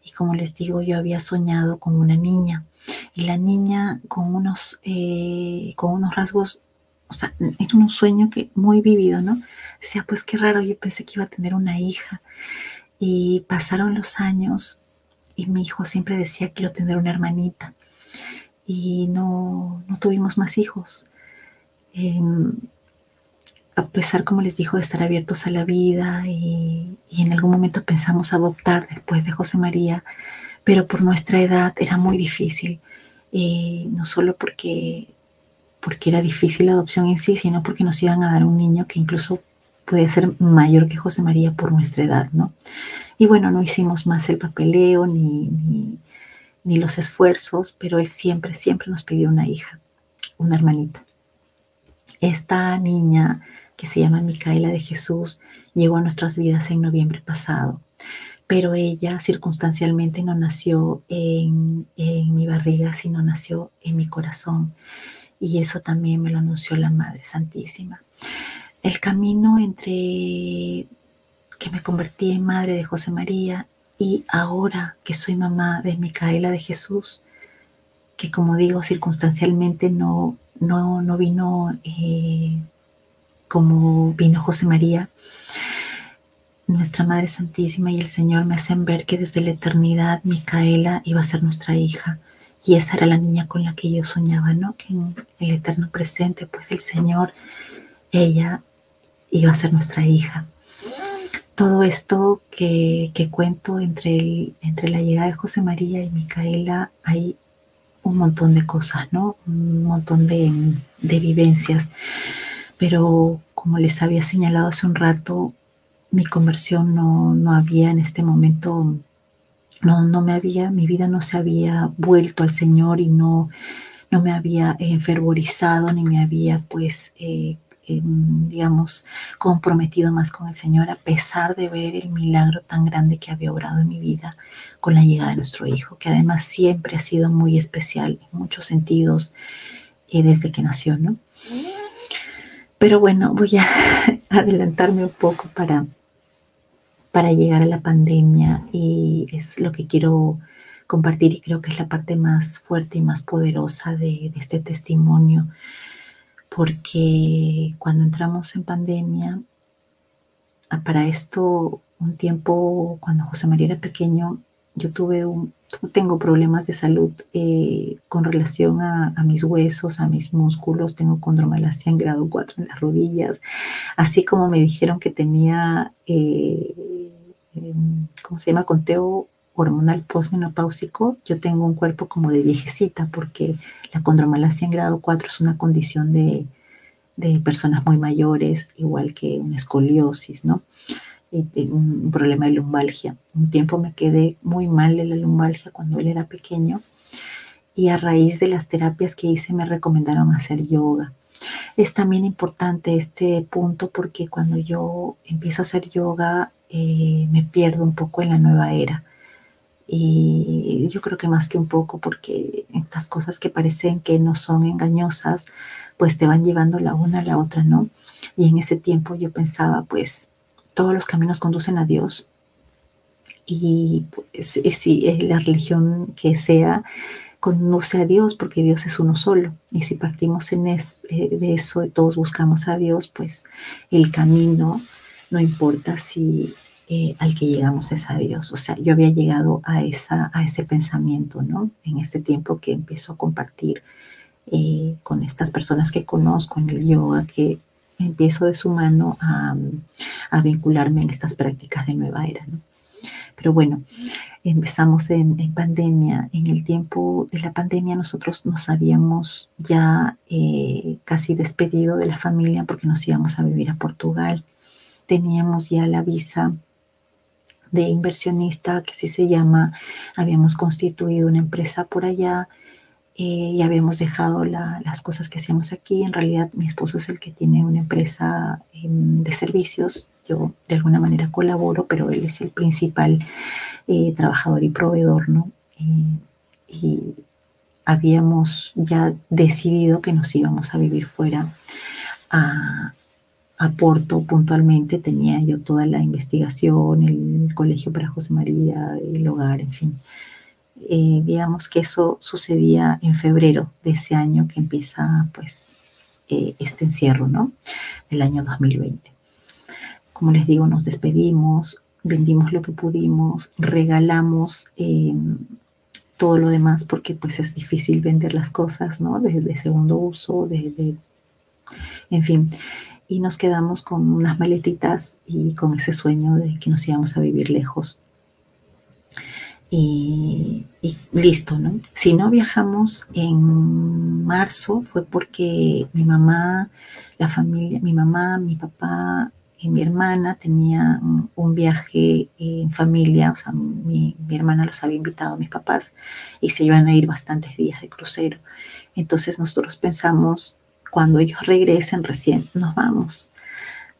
Y como les digo, yo había soñado con una niña, y la niña con unos rasgos, o sea, era un sueño muy vivido, ¿no? Decía, pues qué raro, yo pensé que iba a tener una hija. Y pasaron los años, y mi hijo siempre decía, quiero tener una hermanita. Y no tuvimos más hijos. A pesar, como les digo, de estar abiertos a la vida, y en algún momento pensamos adoptar después de José María, pero por nuestra edad era muy difícil, no solo porque era difícil la adopción en sí, sino porque nos iban a dar un niño que incluso podía ser mayor que José María por nuestra edad, ¿no? Y bueno, no hicimos más el papeleo ni los esfuerzos, pero él siempre, siempre nos pidió una hija, una hermanita. Esta niña que se llama Micaela de Jesús llegó a nuestras vidas en noviembre pasado, pero ella circunstancialmente no nació en mi barriga, sino nació en mi corazón. Y eso también me lo anunció la Madre Santísima. El camino entre que me convertí en madre de José María y ahora que soy mamá de Micaela de Jesús, que como digo, circunstancialmente no vino como vino José María, nuestra Madre Santísima y el Señor me hacen ver que desde la eternidad Micaela iba a ser nuestra hija. Y esa era la niña con la que yo soñaba, ¿no? Que en el eterno presente, pues el Señor, ella iba a ser nuestra hija. Todo esto que cuento entre la llegada de José María y Micaela, hay un montón de cosas, ¿no? Un montón de vivencias. Pero como les había señalado hace un rato, mi conversión no había en este momento, mi vida no se había vuelto al Señor y no me había enfervorizado ni me había pues digamos comprometido más con el Señor, a pesar de ver el milagro tan grande que había obrado en mi vida con la llegada de nuestro hijo, que además siempre ha sido muy especial en muchos sentidos desde que nació, ¿no? Pero bueno, voy a adelantarme un poco para llegar a la pandemia, y es lo que quiero compartir, y creo que es la parte más fuerte y más poderosa de este testimonio, porque cuando entramos en pandemia, para esto, un tiempo cuando José María era pequeño, yo tengo problemas de salud con relación a mis huesos, a mis músculos. Tengo condromalacia en grado 4 en las rodillas, así como me dijeron que tenía, ¿cómo se llama? Conteo hormonal postmenopáusico. Yo tengo un cuerpo como de viejecita, porque la condromalacia en grado 4 es una condición de personas muy mayores, igual que una escoliosis, ¿no? Y un problema de lumbalgia. Un tiempo me quedé muy mal de la lumbalgia cuando él era pequeño, y a raíz de las terapias que hice me recomendaron hacer yoga. Es también importante este punto porque cuando yo empiezo a hacer yoga me pierdo un poco en la nueva era. Y yo creo que más que un poco, porque estas cosas que parecen que no son engañosas, pues te van llevando la una a la otra, ¿no? Y en ese tiempo yo pensaba, pues todos los caminos conducen a Dios, y pues, si la religión que sea conduce a Dios, porque Dios es uno solo. Y si partimos de eso, y todos buscamos a Dios, pues el camino, no importa si al que llegamos es a Dios. O sea, yo había llegado a ese pensamiento, ¿no? En este tiempo que empiezo a compartir con estas personas que conozco en el yoga, que empiezo de su mano a vincularme en estas prácticas de nueva era, ¿no? Pero bueno, empezamos en pandemia. En el tiempo de la pandemia nosotros nos habíamos ya casi despedido de la familia porque nos íbamos a vivir a Portugal. Teníamos ya la visa de inversionista, que así se llama. Habíamos constituido una empresa por allá y habíamos dejado las cosas que hacíamos aquí. En realidad mi esposo es el que tiene una empresa de servicios. Yo de alguna manera colaboro, pero él es el principal trabajador y proveedor, ¿no? Y habíamos ya decidido que nos íbamos a vivir fuera a Porto puntualmente. Tenía yo toda la investigación, el colegio para José María, el hogar, en fin. Digamos que eso sucedía en febrero de ese año que empieza pues este encierro, ¿no? El año 2020. Como les digo, nos despedimos, vendimos lo que pudimos, regalamos todo lo demás, porque pues es difícil vender las cosas, ¿no? De segundo uso, en fin. Y nos quedamos con unas maletitas y con ese sueño de que nos íbamos a vivir lejos. y listo, ¿no? Si no viajamos en marzo fue porque mi mamá, la familia, mi mamá, mi papá y mi hermana tenían un viaje en familia, o sea, mi hermana los había invitado a mis papás y se iban a ir bastantes días de crucero. Entonces nosotros pensamos, cuando ellos regresen recién nos vamos.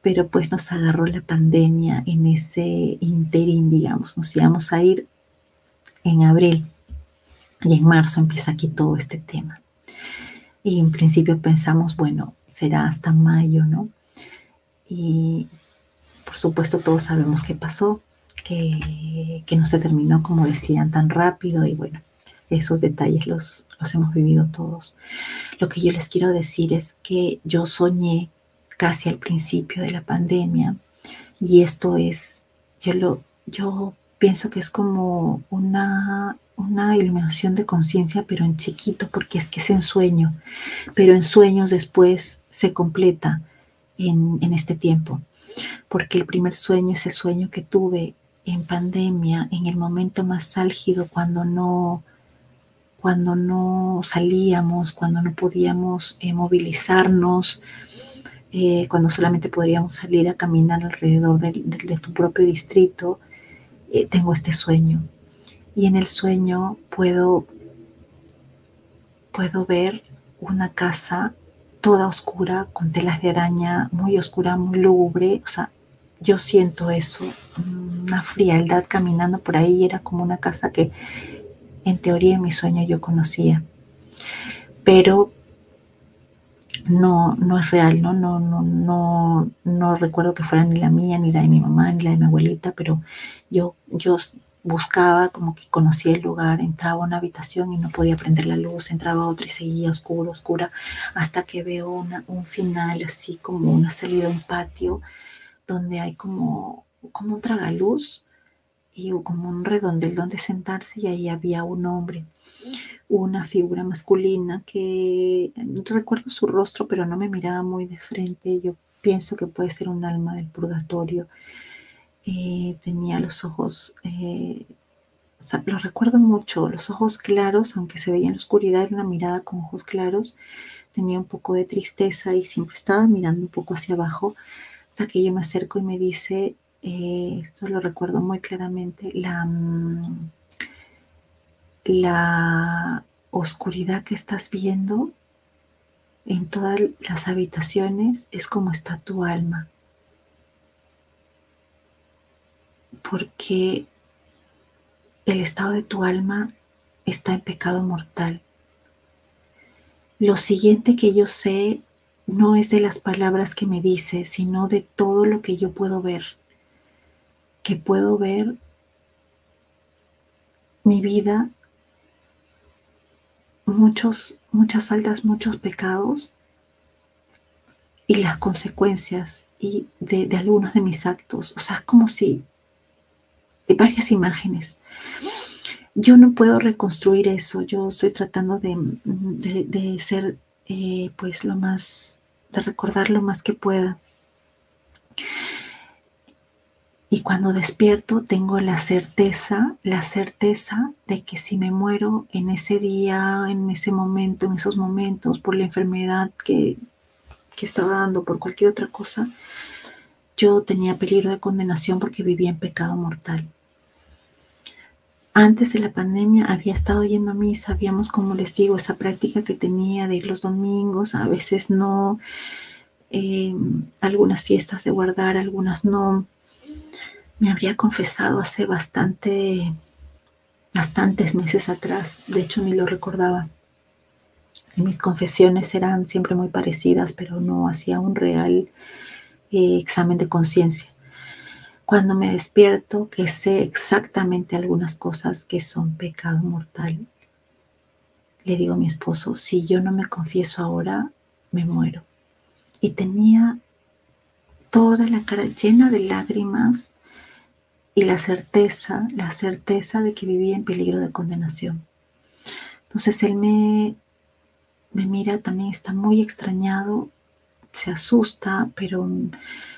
Pero pues nos agarró la pandemia en ese interín, digamos, nos íbamos a ir en abril y en marzo empieza aquí todo este tema. Y en principio pensamos, bueno, será hasta mayo, ¿no? Y por supuesto todos sabemos qué pasó, que no se terminó como decían tan rápido y bueno, esos detalles los hemos vivido todos. Lo que yo les quiero decir es que yo soñé casi al principio de la pandemia y esto es, yo pienso que es como una iluminación de conciencia, pero en chiquito, porque es que es en sueño, pero en sueños después se completa en este tiempo, porque el primer sueño, ese sueño que tuve en pandemia, en el momento más álgido, cuando no salíamos, cuando no podíamos movilizarnos, cuando solamente podríamos salir a caminar alrededor de tu propio distrito, tengo este sueño. Y en el sueño puedo ver una casa toda oscura, con telas de araña, muy oscura, muy lúgubre. O sea, yo siento eso, una frialdad caminando por ahí. Era como una casa que en teoría en mi sueño yo conocía. Pero no es real, no recuerdo que fuera ni la mía, ni la de mi mamá, ni la de mi abuelita, pero yo buscaba, como que conocía el lugar, entraba a una habitación y no podía prender la luz, entraba a otra y seguía oscura, oscura, hasta que veo un final, así como una salida a un patio, donde hay como un tragaluz y como un redondel donde sentarse, y ahí había un hombre, una figura masculina que recuerdo su rostro, pero no me miraba muy de frente. Yo pienso que puede ser un alma del purgatorio. Tenía los ojos, o sea, lo recuerdo mucho, los ojos claros, aunque se veía en la oscuridad, era una mirada con ojos claros. Tenía un poco de tristeza y siempre estaba mirando un poco hacia abajo, hasta que yo me acerco y me dice, esto lo recuerdo muy claramente, la oscuridad que estás viendo en todas las habitaciones es como está tu alma, porque el estado de tu alma está en pecado mortal. Lo siguiente que yo sé no es de las palabras que me dice, sino de todo lo que yo puedo ver, que puedo ver mi vida, muchas faltas, muchos pecados y las consecuencias y de algunos de mis actos. O sea, es como si varias imágenes. Yo no puedo reconstruir eso. Yo estoy tratando de ser, pues, de recordar lo más que pueda. Y cuando despierto tengo la certeza de que si me muero en ese día, en ese momento, en esos momentos, por la enfermedad que estaba dando, por cualquier otra cosa, yo tenía peligro de condenación porque vivía en pecado mortal. Antes de la pandemia había estado yendo a misa, habíamos, como les digo, esa práctica que tenía de ir los domingos, a veces no, algunas fiestas de guardar, algunas no. Me habría confesado hace bastantes meses atrás, de hecho ni lo recordaba. Y mis confesiones eran siempre muy parecidas, pero no hacía un real examen de conciencia. Cuando me despierto, que sé exactamente algunas cosas que son pecado mortal, le digo a mi esposo, si yo no me confieso ahora, me muero. Y tenía toda la cara llena de lágrimas y la certeza de que vivía en peligro de condenación. Entonces él me mira, también está muy extrañado, se asusta, pero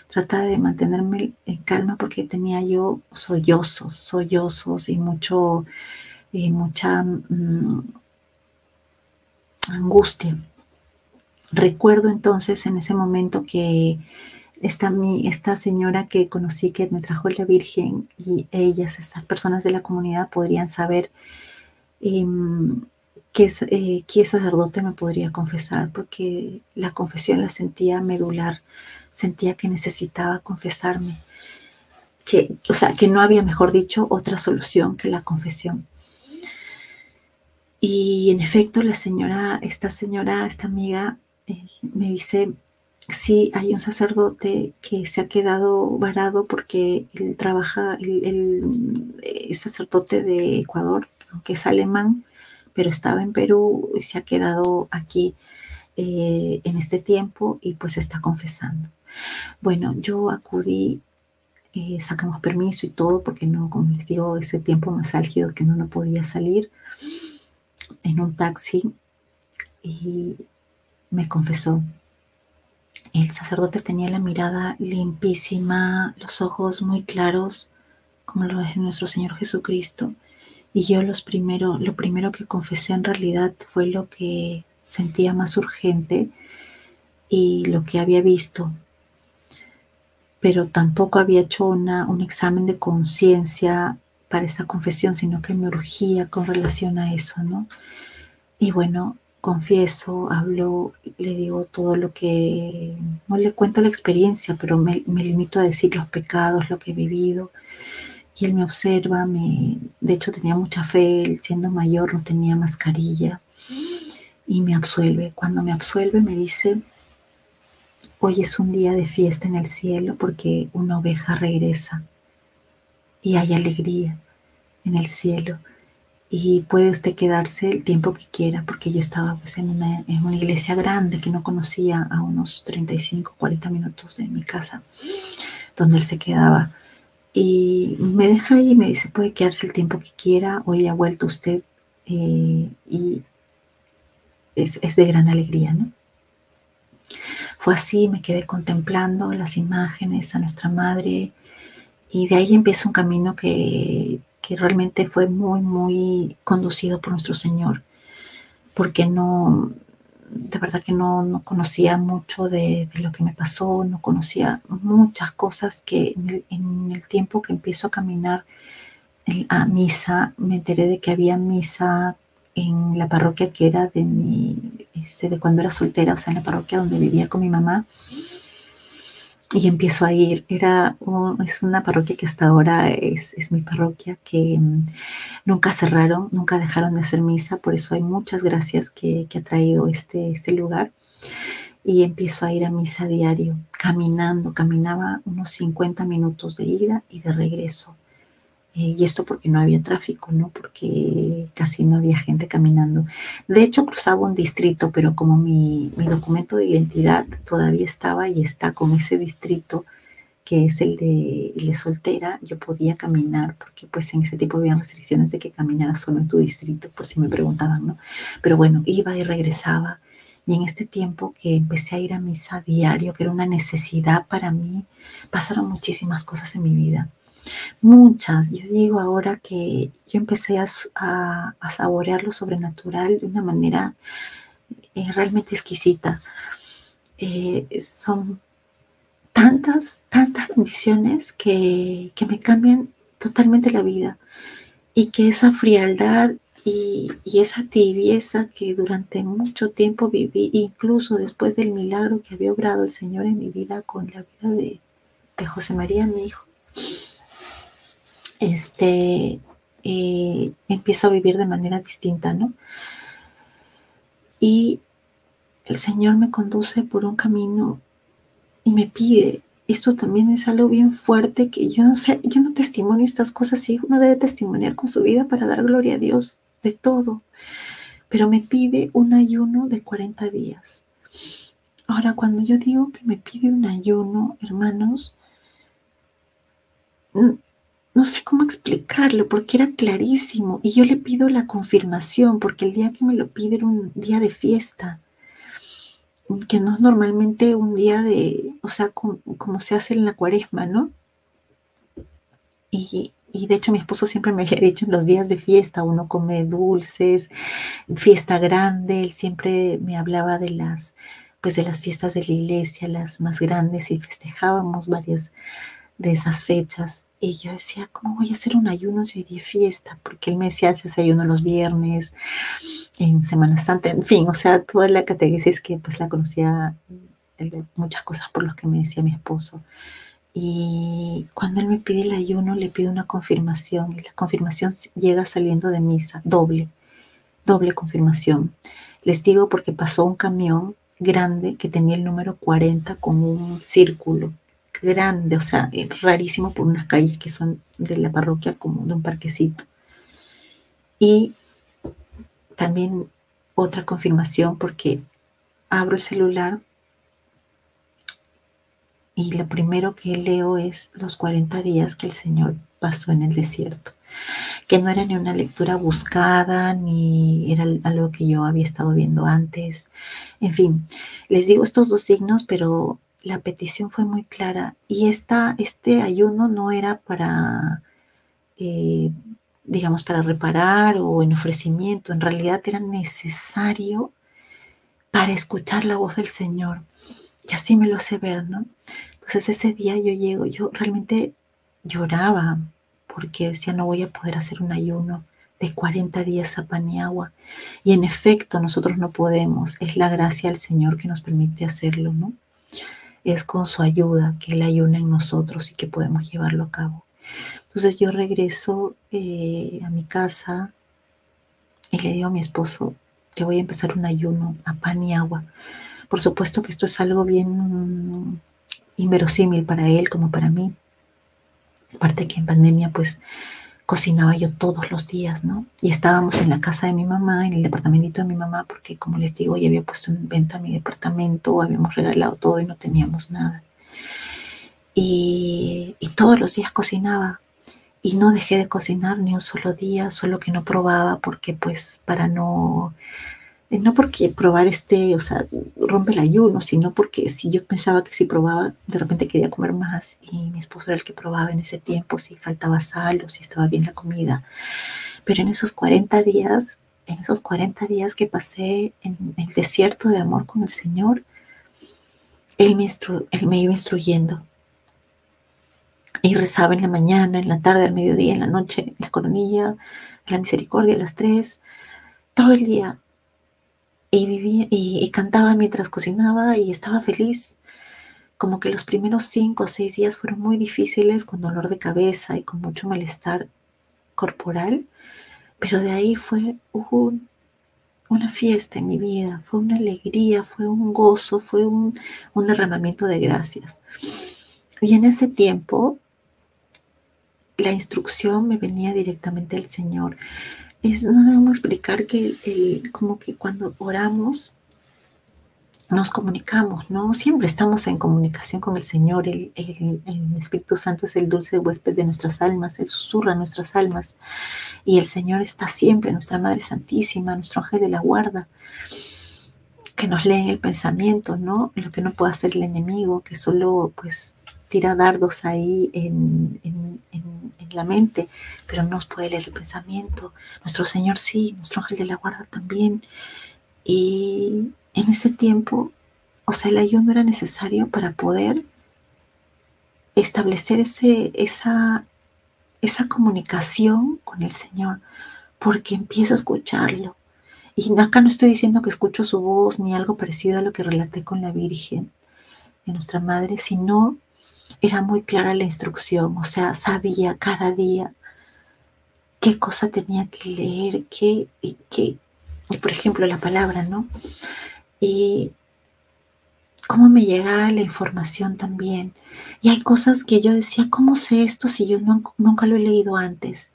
trata de mantenerme en calma porque tenía yo sollozos y mucha angustia. Recuerdo entonces en ese momento que esta señora que conocí, que me trajo la Virgen, y ellas, estas personas de la comunidad, podrían saber qué sacerdote me podría confesar, porque la confesión la sentía medular, sentía que necesitaba confesarme, o sea, que no había, mejor dicho, otra solución que la confesión. Y en efecto, esta amiga, me dice, sí, hay un sacerdote que se ha quedado varado porque él trabaja, es sacerdote de Ecuador, aunque es alemán, pero estaba en Perú y se ha quedado aquí en este tiempo y pues está confesando. Bueno, yo acudí, sacamos permiso y todo, porque no, como les digo, ese tiempo más álgido que uno no podía salir, en un taxi, y me confesó. El sacerdote tenía la mirada limpísima, los ojos muy claros, como lo es nuestro Señor Jesucristo. Y yo lo primero que confesé en realidad fue lo que sentía más urgente y lo que había visto. Pero tampoco había hecho un examen de conciencia para esa confesión, sino que me urgía con relación a eso, ¿no? Y bueno, confieso, hablo, le digo todo lo que, no le cuento la experiencia, pero me limito a decir los pecados, lo que he vivido. Y él me observa, de hecho tenía mucha fe, él siendo mayor no tenía mascarilla, y me absuelve. Cuando me absuelve me dice, hoy es un día de fiesta en el cielo porque una oveja regresa y hay alegría en el cielo. Y puede usted quedarse el tiempo que quiera, porque yo estaba pues en una iglesia grande que no conocía, a unos 35, 40 minutos de mi casa, donde él se quedaba. Y me deja ahí y me dice, puede quedarse el tiempo que quiera, hoy ha vuelto usted, y es de gran alegría, ¿no? Fue así, me quedé contemplando las imágenes, a nuestra madre, y de ahí empieza un camino que realmente fue muy, muy conducido por nuestro Señor, porque de verdad que no conocía mucho de lo que me pasó, no conocía muchas cosas que en el tiempo que empiezo a caminar a misa, me enteré de que había misa en la parroquia que era de cuando era soltera, o sea, en la parroquia donde vivía con mi mamá. Y empiezo a ir. Es una parroquia que hasta ahora es mi parroquia, que nunca cerraron, nunca dejaron de hacer misa, por eso hay muchas gracias que ha traído este lugar. Y empiezo a ir a misa diario, caminaba unos 50 minutos de ida y de regreso. Y esto porque no había tráfico, ¿no? Porque casi no había gente caminando. De hecho, cruzaba un distrito, pero como mi documento de identidad todavía estaba y está con ese distrito, que es el de soltera, yo podía caminar, porque pues en ese tiempo había restricciones de que caminara solo en tu distrito, por si me preguntaban, ¿no? Pero bueno, iba y regresaba. Y en este tiempo que empecé a ir a misa diario, que era una necesidad para mí, pasaron muchísimas cosas en mi vida. Muchas. Yo digo ahora que yo empecé a saborear lo sobrenatural de una manera realmente exquisita. Son tantas bendiciones que me cambian totalmente la vida, y que esa frialdad y esa tibieza que durante mucho tiempo viví, incluso después del milagro que había obrado el Señor en mi vida con la vida de José María, mi hijo, empiezo a vivir de manera distinta, ¿no? Y el Señor me conduce por un camino y me pide. Esto también es algo bien fuerte, que yo no sé, yo no testimonio estas cosas, y uno debe testimoniar con su vida para dar gloria a Dios de todo, pero me pide un ayuno de 40 días. Ahora, cuando yo digo que me pide un ayuno, hermanos, no sé cómo explicarlo, porque era clarísimo, y yo le pido la confirmación, porque el día que me lo pide era un día de fiesta. que no es normalmente un día de, o sea, como se hace en la cuaresma, ¿no? Y de hecho mi esposo siempre me había dicho en los días de fiesta uno come dulces, fiesta grande, él siempre me hablaba de pues de las fiestas de la iglesia, las más grandes, y festejábamos varias de esas fechas. Y yo decía, ¿cómo voy a hacer un ayuno si hoy día es fiesta? Porque él me decía, haces ayuno los viernes, en Semana Santa, en fin, o sea, toda la catequesis que pues la conocía, muchas cosas por las que me decía mi esposo. Y cuando él me pide el ayuno, le pido una confirmación, y la confirmación llega saliendo de misa, doble confirmación. Les digo porque pasó un camión grande que tenía el número 40 con un círculo grande, o sea, rarísimo por unas calles que son de la parroquia como de un parquecito. Y también otra confirmación porque abro el celular y lo primero que leo es los 40 días que el Señor pasó en el desierto, que no era ni una lectura buscada, ni era algo que yo había estado viendo antes. En fin, les digo estos dos signos, pero la petición fue muy clara y este ayuno no era para, eh, digamos, para reparar o en ofrecimiento, en realidad era necesario para escuchar la voz del Señor. Y así me lo hace ver, ¿no? Entonces ese día yo realmente lloraba porque decía, no voy a poder hacer un ayuno de 40 días a pan y agua. Y en efecto, nosotros no podemos. Es la gracia del Señor que nos permite hacerlo, ¿no? Es con su ayuda que Él ayuna en nosotros y que podemos llevarlo a cabo. Entonces yo regreso a mi casa y le digo a mi esposo que voy a empezar un ayuno a pan y agua. Por supuesto que esto es algo bien inverosímil para él como para mí. Aparte que en pandemia pues cocinaba yo todos los días, ¿no? Y estábamos en la casa de mi mamá, en el departamentito de mi mamá, porque como les digo, ya había puesto en venta mi departamento, habíamos regalado todo y no teníamos nada. Y todos los días cocinaba. Y no dejé de cocinar ni un solo día, solo que no probaba porque pues para no porque probar o sea, rompe el ayuno, sino porque si yo pensaba que si probaba, de repente quería comer más y mi esposo era el que probaba en ese tiempo si faltaba sal o si estaba bien la comida. Pero en esos 40 días que pasé en el desierto de amor con el Señor, Él me iba instruyendo. Y rezaba en la mañana, en la tarde, al mediodía, en la noche, la coronilla, la misericordia, las tres, todo el día. Y vivía y cantaba mientras cocinaba y estaba feliz. Como que los primeros 5 o 6 días fueron muy difíciles, con dolor de cabeza y con mucho malestar corporal, pero de ahí hubo una fiesta en mi vida, fue una alegría, fue un gozo, fue un derramamiento de gracias. Y en ese tiempo, la instrucción me venía directamente del Señor. No debemos explicar que como que cuando oramos, nos comunicamos, ¿no? Siempre estamos en comunicación con el Señor. El Espíritu Santo es el dulce huésped de nuestras almas, Él susurra nuestras almas y el Señor está siempre, nuestra Madre Santísima, nuestro ángel de la guarda, que nos lee en el pensamiento, ¿no? Lo que no puede hacer el enemigo, que solo pues tira dardos ahí en la mente, pero no nos puede leer el pensamiento. Nuestro Señor sí, nuestro ángel de la guarda también. Y en ese tiempo, o sea, el ayuno era necesario para poder establecer esa comunicación con el Señor, porque empiezo a escucharlo. Y acá no estoy diciendo que escucho su voz ni algo parecido a lo que relaté con la Virgen de nuestra Madre, sino era muy clara la instrucción, o sea, sabía cada día qué cosa tenía que leer, y por ejemplo, la palabra, ¿no? Y cómo me llegaba la información también. Y hay cosas que yo decía, ¿cómo sé esto si yo nunca lo he leído antes?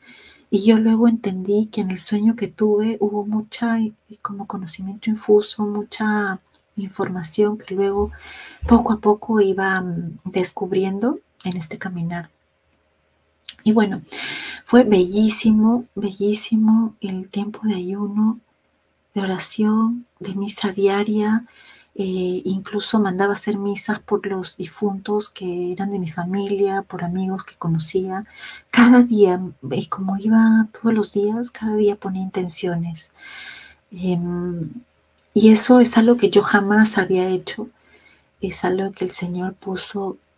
Y yo luego entendí que en el sueño que tuve hubo mucha como conocimiento infuso, mucha información que luego poco a poco iba descubriendo en este caminar. Y bueno, fue bellísimo, bellísimo el tiempo de ayuno, de oración, de misa diaria Incluso mandaba hacer misas por los difuntos que eran de mi familia, por amigos que conocía. Cada día, como iba todos los días, cada día ponía intenciones. Y eso es algo que yo jamás había hecho. Es algo que el Señor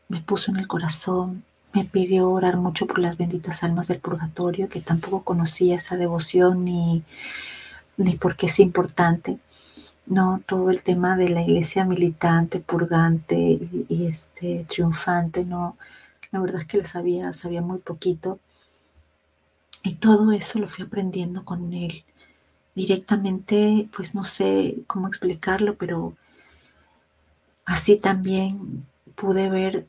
me puso en el corazón. Me pidió orar mucho por las benditas almas del purgatorio, que tampoco conocía esa devoción ni por qué es importante. No, todo el tema de la iglesia militante, purgante y triunfante, no, la verdad es que sabía muy poquito. Y todo eso lo fui aprendiendo con él. Directamente, pues no sé cómo explicarlo, pero así también pude ver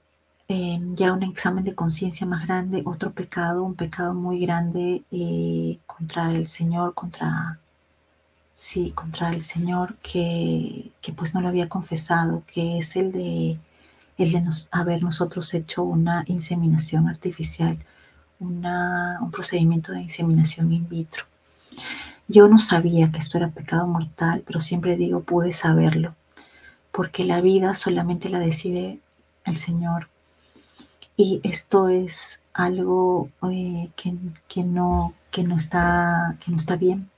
ya un examen de conciencia más grande, otro pecado, un pecado muy grande contra el Señor, contra el Señor que pues no lo había confesado, que es el de haber nosotros hecho una inseminación artificial, un procedimiento de inseminación in vitro. Yo no sabía que esto era pecado mortal, pero siempre digo, pude saberlo, porque la vida solamente la decide el Señor. Y esto es algo que no está bien,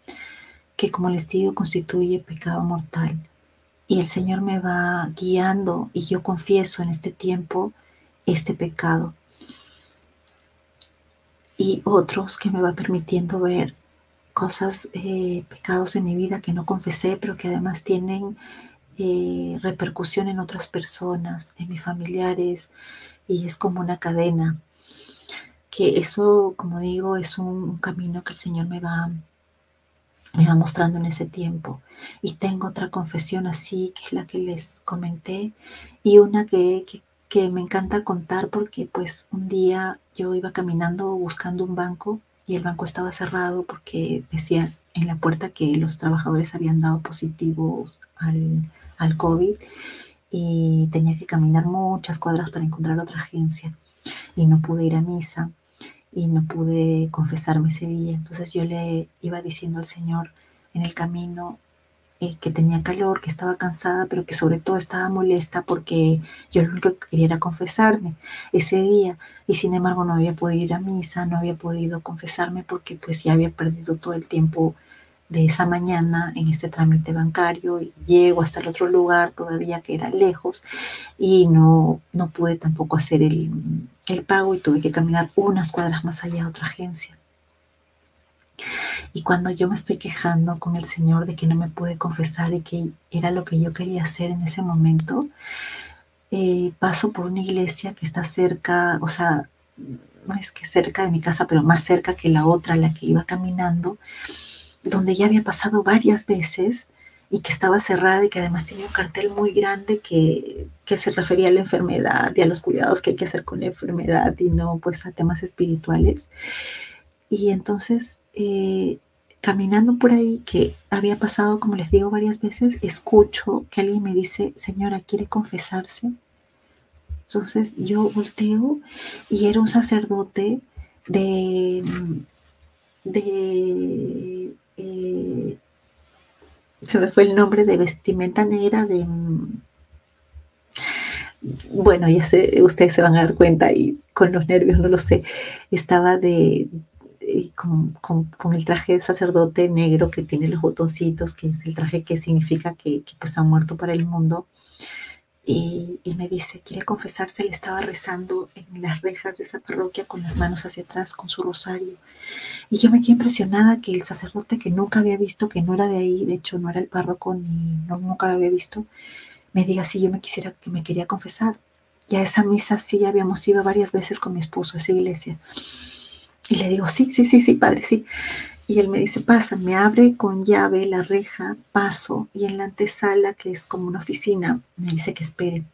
que como les digo, constituye pecado mortal. Y el Señor me va guiando y yo confieso en este tiempo este pecado. Y otros que me va permitiendo ver cosas, pecados en mi vida que no confesé, pero que además tienen repercusión en otras personas, en mis familiares, y es como una cadena. Que eso, como digo, es un camino que el Señor me va mostrando en ese tiempo. Y tengo otra confesión así, que es la que les comenté, y una que me encanta contar porque pues un día yo iba caminando buscando un banco y el banco estaba cerrado porque decía en la puerta que los trabajadores habían dado positivos al COVID y tenía que caminar muchas cuadras para encontrar otra agencia y no pude ir a misa y no pude confesarme ese día. Entonces yo le iba diciendo al Señor en el camino que tenía calor, que estaba cansada, pero que sobre todo estaba molesta porque yo lo único que quería era confesarme ese día y sin embargo no había podido ir a misa, no había podido confesarme porque pues ya había perdido todo el tiempo de esa mañana en este trámite bancario y llego hasta el otro lugar todavía que era lejos y no pude tampoco hacer el pago y tuve que caminar unas cuadras más allá a otra agencia. Y cuando yo me estoy quejando con el Señor de que no me pude confesar y que era lo que yo quería hacer en ese momento, paso por una iglesia que está cerca, o sea, no es que cerca de mi casa, pero más cerca que la otra, la que iba caminando, donde ya había pasado varias veces y que estaba cerrada y que además tenía un cartel muy grande que se refería a la enfermedad y a los cuidados que hay que hacer con la enfermedad y no pues a temas espirituales. Y entonces, caminando por ahí, que había pasado, como les digo, varias veces, escucho que alguien me dice, señora, ¿quiere confesarse? Entonces yo volteo y era un sacerdote de, de se me fue el nombre, de vestimenta negra, bueno, ya sé, ustedes se van a dar cuenta y con los nervios no lo sé, estaba con el traje de sacerdote negro que tiene los botoncitos, que es el traje que significa que pues han muerto para el mundo. Y me dice, quiere confesarse, le estaba rezando en las rejas de esa parroquia con las manos hacia atrás, con su rosario. Y yo me quedé impresionada que el sacerdote que nunca había visto, que no era de ahí, de hecho no era el párroco, nunca lo había visto, me diga si yo me quería confesar. Y a esa misa sí habíamos ido varias veces con mi esposo a esa iglesia. Y le digo, sí, sí, sí, sí, padre, sí. Y él me dice, pasa, me abre con llave la reja, paso, y en la antesala, que es como una oficina, me dice que espere.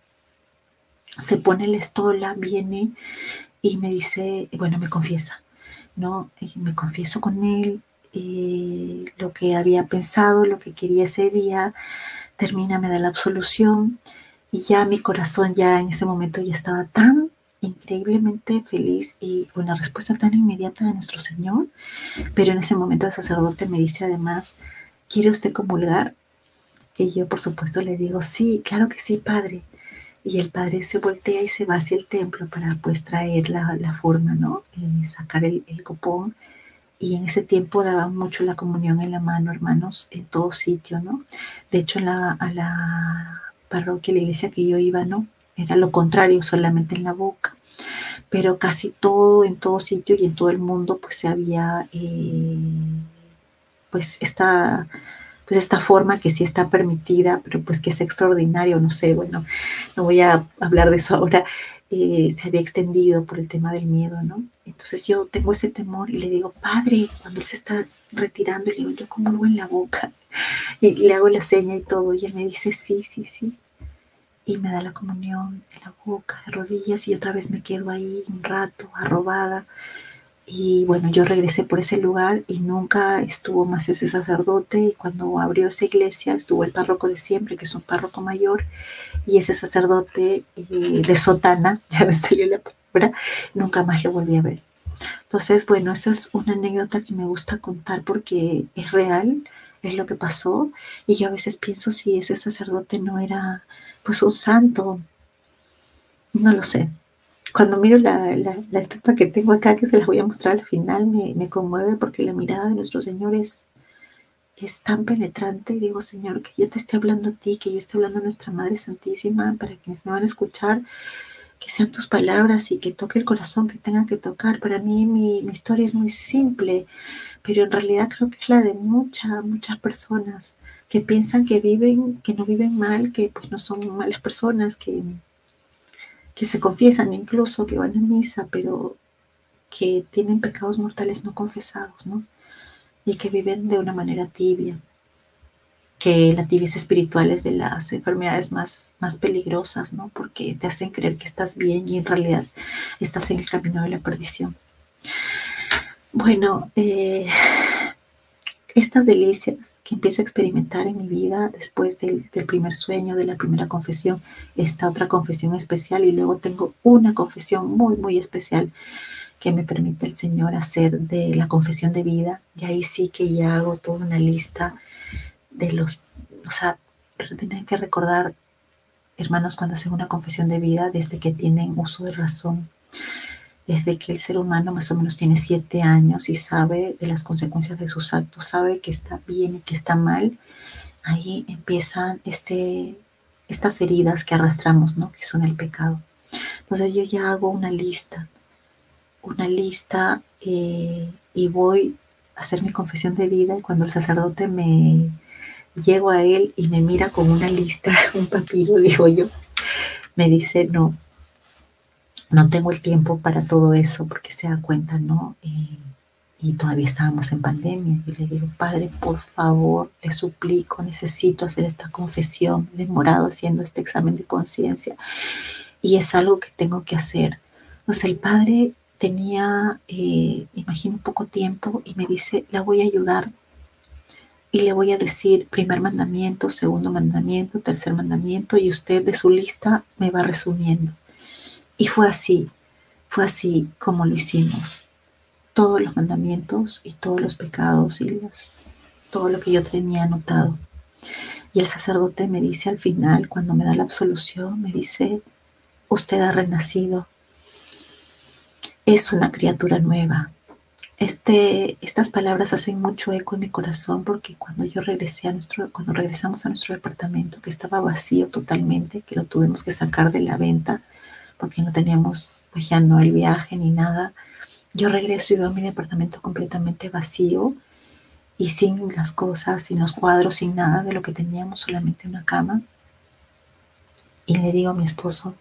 Se pone la estola, viene y me dice, bueno, me confiesa, ¿no? Y me confieso con él lo que había pensado, lo que quería ese día, termina, me da la absolución y ya mi corazón ya en ese momento ya estaba tan increíblemente feliz y con la respuesta tan inmediata de nuestro Señor, pero en ese momento el sacerdote me dice además, ¿quiere usted comulgar? Y yo, por supuesto, le digo, sí, claro que sí, padre. Y el padre se voltea y se va hacia el templo para pues traer la forma, ¿no? Sacar el copón. Y en ese tiempo daban mucho la comunión en la mano, hermanos, en todo sitio, ¿no? De hecho, a la parroquia, la iglesia que yo iba, ¿no? Era lo contrario, solamente en la boca. Pero casi todo, en todo sitio y en todo el mundo, pues se había, pues esta forma que sí está permitida, pero pues que es extraordinario, no sé, bueno, no voy a hablar de eso ahora, se había extendido por el tema del miedo, ¿no? Entonces yo tengo ese temor y le digo, padre, cuando él se está retirando, le digo, yo comulgo en la boca y le hago la seña y todo, y él me dice, sí, sí, sí, y me da la comunión en la boca, de rodillas, y otra vez me quedo ahí un rato, arrobada. Y bueno, yo regresé por ese lugar y nunca estuvo más ese sacerdote. Y cuando abrió esa iglesia estuvo el párroco de siempre, que es un párroco mayor, y ese sacerdote de sotana, ya me salió la palabra, nunca más lo volví a ver. Entonces, bueno, esa es una anécdota que me gusta contar porque es real, es lo que pasó. Y yo a veces pienso si ese sacerdote no era pues un santo, no lo sé. Cuando miro la estatua que tengo acá, que se las voy a mostrar al final, me conmueve porque la mirada de nuestro Señor es tan penetrante. Y digo, Señor, que yo te esté hablando a ti, que yo esté hablando a nuestra Madre Santísima, para quienes me van a escuchar, que sean tus palabras y que toque el corazón que tenga que tocar. Para mí mi historia es muy simple, pero en realidad creo que es la de muchas personas que piensan que viven, que no viven mal, que pues no son malas personas, que se confiesan incluso, que van a misa, pero que tienen pecados mortales no confesados, ¿no? Y que viven de una manera tibia, que la tibieza espiritual es de las enfermedades más peligrosas, ¿no? Porque te hacen creer que estás bien y en realidad estás en el camino de la perdición. Bueno, estas delicias que empiezo a experimentar en mi vida después del primer sueño, de la primera confesión, esta otra confesión especial y luego tengo una confesión muy especial que me permite el Señor hacer de la confesión de vida. Y ahí sí que ya hago toda una lista de los, o sea, tienen que recordar, hermanos, cuando hacen una confesión de vida, desde que tienen uso de razón, desde que el ser humano más o menos tiene 7 años y sabe de las consecuencias de sus actos, sabe que está bien y que está mal, ahí empiezan estas heridas que arrastramos, ¿no? Que son el pecado. Entonces yo ya hago una lista y voy a hacer mi confesión de vida y cuando el sacerdote me llego a él y me mira con una lista, un papiro, digo yo, me dice, no, no tengo el tiempo para todo eso porque se da cuenta, ¿no? Y todavía estábamos en pandemia. Y le digo, padre, por favor, le suplico, necesito hacer esta confesión, he demorado haciendo este examen de conciencia y es algo que tengo que hacer. Entonces el padre tenía, imagino, poco tiempo y me dice, la voy a ayudar y le voy a decir primer mandamiento, segundo mandamiento, tercer mandamiento y usted de su lista me va resumiendo. Y fue así como lo hicimos. Todos los mandamientos y todos los pecados y todo lo que yo tenía anotado. Y el sacerdote me dice al final, cuando me da la absolución, me dice, usted ha renacido, es una criatura nueva. Estas palabras hacen mucho eco en mi corazón porque cuando regresamos a nuestro departamento, que estaba vacío totalmente, que lo tuvimos que sacar de la venta porque no teníamos pues ya no el viaje ni nada, yo regreso y veo mi departamento completamente vacío y sin las cosas, sin los cuadros, sin nada de lo que teníamos, solamente una cama. Y le digo a mi esposo,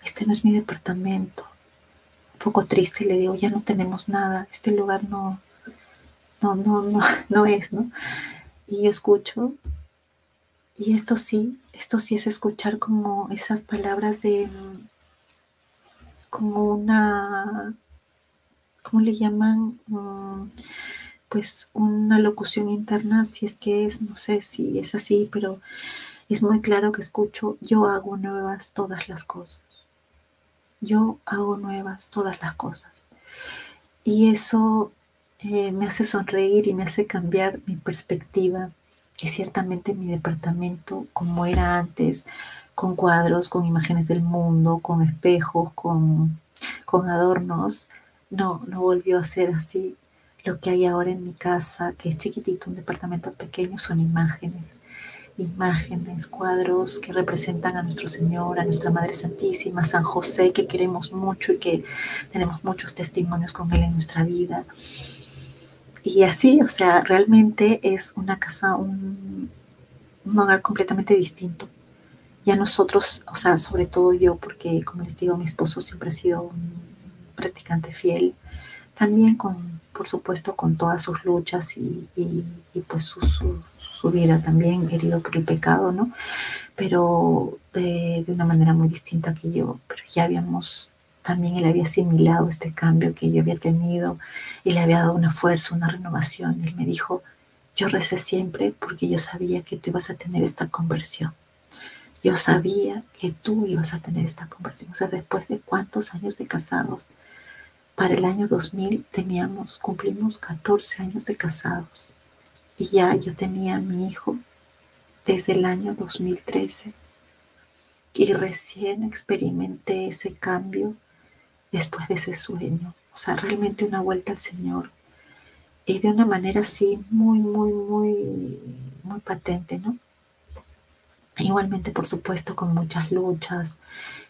este no es mi departamento. Un poco triste le digo, ya no tenemos nada, este lugar no es, ¿no? Y yo escucho, y esto sí es escuchar como esas palabras de, como una, ¿cómo le llaman? Pues una locución interna, si es que es, no sé si es así, pero es muy claro que escucho, yo hago nuevas todas las cosas. Yo hago nuevas todas las cosas. Y eso me hace sonreír y me hace cambiar mi perspectiva que ciertamente mi departamento, como era antes, con cuadros, con imágenes del mundo, con espejos, con adornos, no volvió a ser así. Lo que hay ahora en mi casa, que es chiquitito, un departamento pequeño, son imágenes, cuadros que representan a nuestro Señor, a nuestra Madre Santísima, a San José, que queremos mucho y que tenemos muchos testimonios con él en nuestra vida. Y así, o sea, realmente es una casa, un hogar completamente distinto. Ya nosotros, o sea, sobre todo yo, porque como les digo, mi esposo siempre ha sido un practicante fiel, también por supuesto, con todas sus luchas y pues su vida también herido por el pecado, ¿no? Pero de una manera muy distinta que yo, pero ya habíamos, también él había asimilado este cambio que yo había tenido y le había dado una fuerza, una renovación. Él me dijo, yo recé siempre porque yo sabía que tú ibas a tener esta conversión. Yo sabía que tú ibas a tener esta conversión. O sea, después de cuántos años de casados, para el año 2000 cumplimos 14 años de casados. Y ya yo tenía a mi hijo desde el año 2013 y recién experimenté ese cambio después de ese sueño. O sea, realmente una vuelta al Señor. Y de una manera así muy patente, ¿no? Igualmente, por supuesto, con muchas luchas,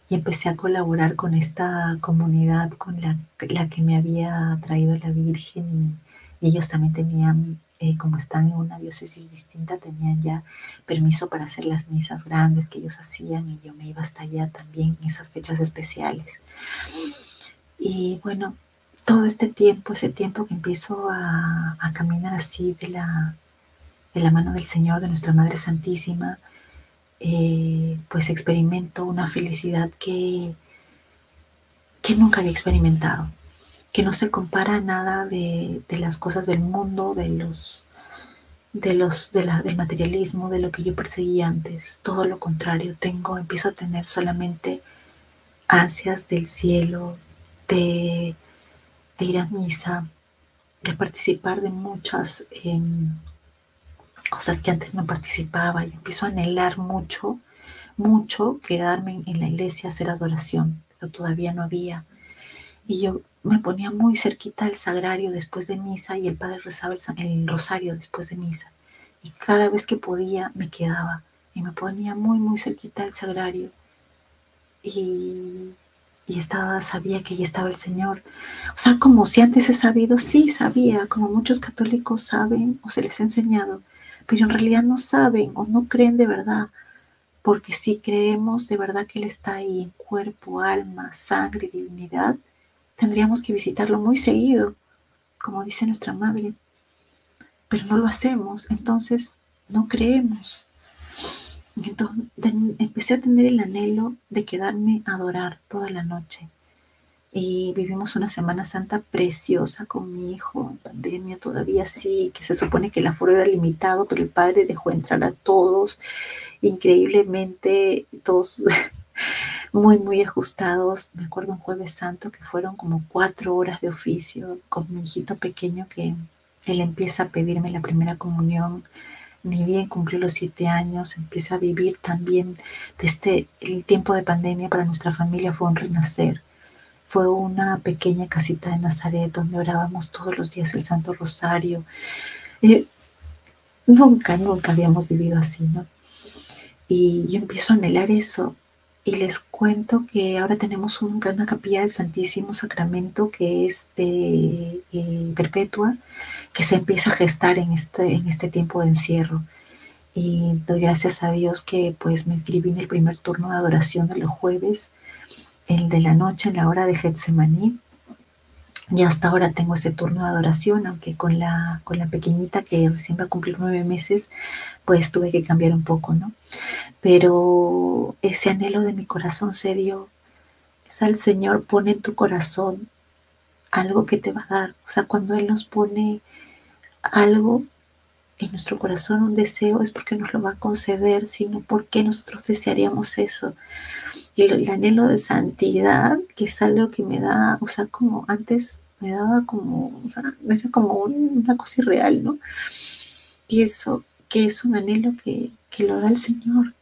y empecé a colaborar con esta comunidad con la que me había traído la Virgen y ellos también tenían, como están en una diócesis distinta, tenían ya permiso para hacer las misas grandes que ellos hacían y yo me iba hasta allá también en esas fechas especiales. Y bueno, todo este tiempo, ese tiempo que empiezo a caminar así de la mano del Señor, de nuestra Madre Santísima, pues experimento una felicidad que nunca había experimentado, que no se compara a nada de las cosas del mundo, del materialismo, de lo que yo perseguía antes. Todo lo contrario, empiezo a tener solamente ansias del cielo, de, de ir a misa, de participar de muchas cosas que antes no participaba. Y empiezo a anhelar mucho quedarme en la iglesia a hacer adoración, pero todavía no había. Y yo me ponía muy cerquita al sagrario después de misa y el padre rezaba el rosario después de misa. Y cada vez que podía me quedaba y me ponía muy cerquita al sagrario y, sabía que allí estaba el Señor. O sea, como si antes he sabido, sí sabía, como muchos católicos saben o se les ha enseñado, pero en realidad no saben o no creen de verdad. Porque si creemos de verdad que Él está ahí en cuerpo, alma, sangre, divinidad, tendríamos que visitarlo muy seguido, como dice nuestra madre, pero no lo hacemos, entonces no creemos. Entonces empecé a tener el anhelo de quedarme a adorar toda la noche. Y vivimos una Semana Santa preciosa con mi hijo, en pandemia todavía sí, que se supone que el aforo era limitado, pero el padre dejó entrar a todos, increíblemente, todos muy ajustados. Me acuerdo un Jueves Santo que fueron como 4 horas de oficio con mi hijito pequeño que él empieza a pedirme la primera comunión. Ni bien cumplió los 7 años, empieza a vivir también desde el tiempo de pandemia. Para nuestra familia fue un renacer. Fue una pequeña casita de Nazaret donde orábamos todos los días el Santo Rosario. Eh, nunca habíamos vivido así, ¿no? Y yo empiezo a anhelar eso. Y les cuento que ahora tenemos una capilla del Santísimo Sacramento que es de perpetua, que se empieza a gestar en este tiempo de encierro. Y doy gracias a Dios que pues me inscribí en el primer turno de adoración de los jueves, el de la noche en la hora de Getsemaní. Y hasta ahora tengo ese turno de adoración, aunque con la pequeñita que recién va a cumplir 9 meses, pues tuve que cambiar un poco, ¿no? Pero ese anhelo de mi corazón se dio. Es al Señor pone en tu corazón algo que te va a dar. O sea, cuando Él nos pone algo en nuestro corazón, un deseo, es porque nos lo va a conceder, sino porque nosotros desearíamos eso. Y el anhelo de santidad, que es algo que me da, o sea, como antes me daba como, o sea, era como una cosa irreal, ¿no? Y eso que es un anhelo que lo da el Señor,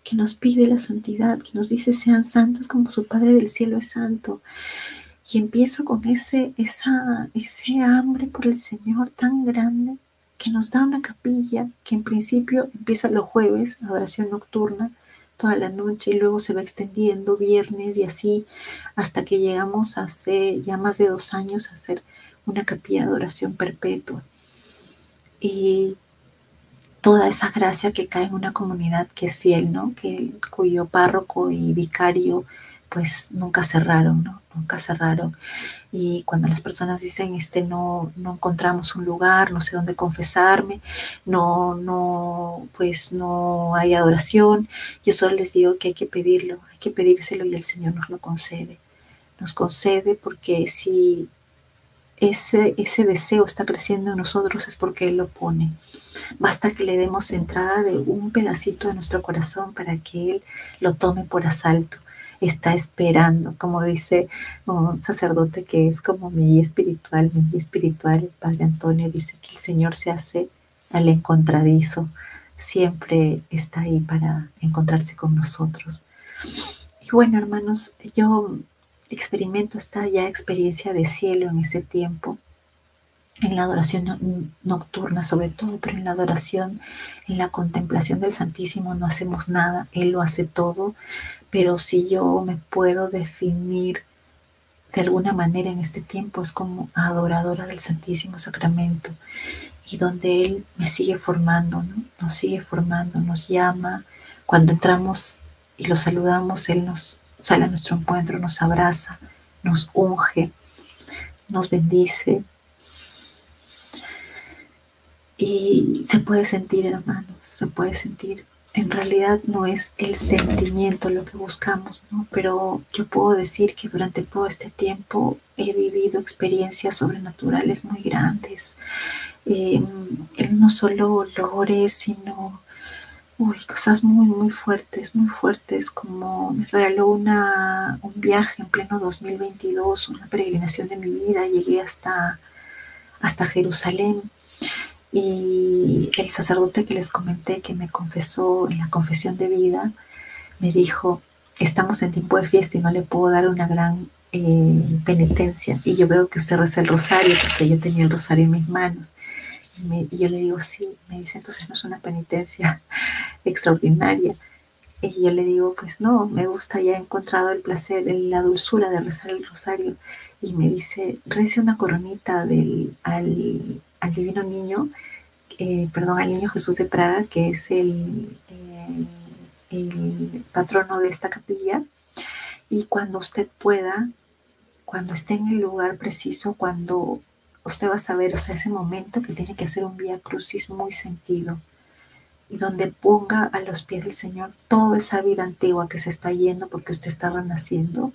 que nos pide la santidad, que nos dice sean santos como su Padre del cielo es santo. Y empiezo con ese hambre por el Señor tan grande que nos da una capilla que en principio empieza los jueves, adoración nocturna, toda la noche, y luego se va extendiendo viernes y así hasta que llegamos hace ya más de 2 años a hacer una capilla de adoración perpetua. Y toda esa gracia que cae en una comunidad que es fiel, ¿no? Cuyo párroco y vicario pues nunca cerraron, ¿no? Nunca cerraron. Y cuando las personas dicen, no encontramos un lugar, no sé dónde confesarme, pues no hay adoración, yo solo les digo que hay que pedirlo, hay que pedírselo y el Señor nos lo concede. Nos concede porque si ese deseo está creciendo en nosotros es porque Él lo pone. Basta que le demos entrada de un pedacito de nuestro corazón para que Él lo tome por asalto. Está esperando, como dice un sacerdote que es como mi guía espiritual, el Padre Antonio, dice que el Señor se hace al encontradizo, siempre está ahí para encontrarse con nosotros. Y bueno, hermanos, yo experimento esta ya experiencia de cielo en ese tiempo, en la adoración nocturna sobre todo, pero en la adoración, en la contemplación del Santísimo no hacemos nada, Él lo hace todo, pero si yo me puedo definir de alguna manera en este tiempo es como adoradora del Santísimo Sacramento, y donde Él me sigue formando, ¿no? Nos sigue formando, nos llama, cuando entramos y lo saludamos, Él nos sale a nuestro encuentro, nos abraza, nos unge, nos bendice. Y se puede sentir, hermanos, se puede sentir. En realidad no es el sentimiento lo que buscamos, ¿no? Pero yo puedo decir que durante todo este tiempo he vivido experiencias sobrenaturales muy grandes. No solo olores, sino cosas muy fuertes, como me regaló un viaje en pleno 2022, una peregrinación de mi vida. Llegué hasta Jerusalén. Y el sacerdote que les comenté que me confesó en la confesión de vida, me dijo, estamos en tiempo de fiesta y no le puedo dar una gran penitencia. Y yo veo que usted reza el rosario, porque yo tenía el rosario en mis manos. Y yo le digo, sí. Me dice, entonces no es una penitencia extraordinaria. Y yo le digo, pues no, me gusta, ya he encontrado el placer, la dulzura de rezar el rosario. Y me dice, rece una coronita al Divino Niño, al Niño Jesús de Praga, que es el patrono de esta capilla. Y cuando usted pueda, cuando esté en el lugar preciso, cuando usted va a saber, o sea, ese momento que tiene que hacer un vía crucis muy sentido, y donde ponga a los pies del Señor toda esa vida antigua que se está yendo porque usted está renaciendo,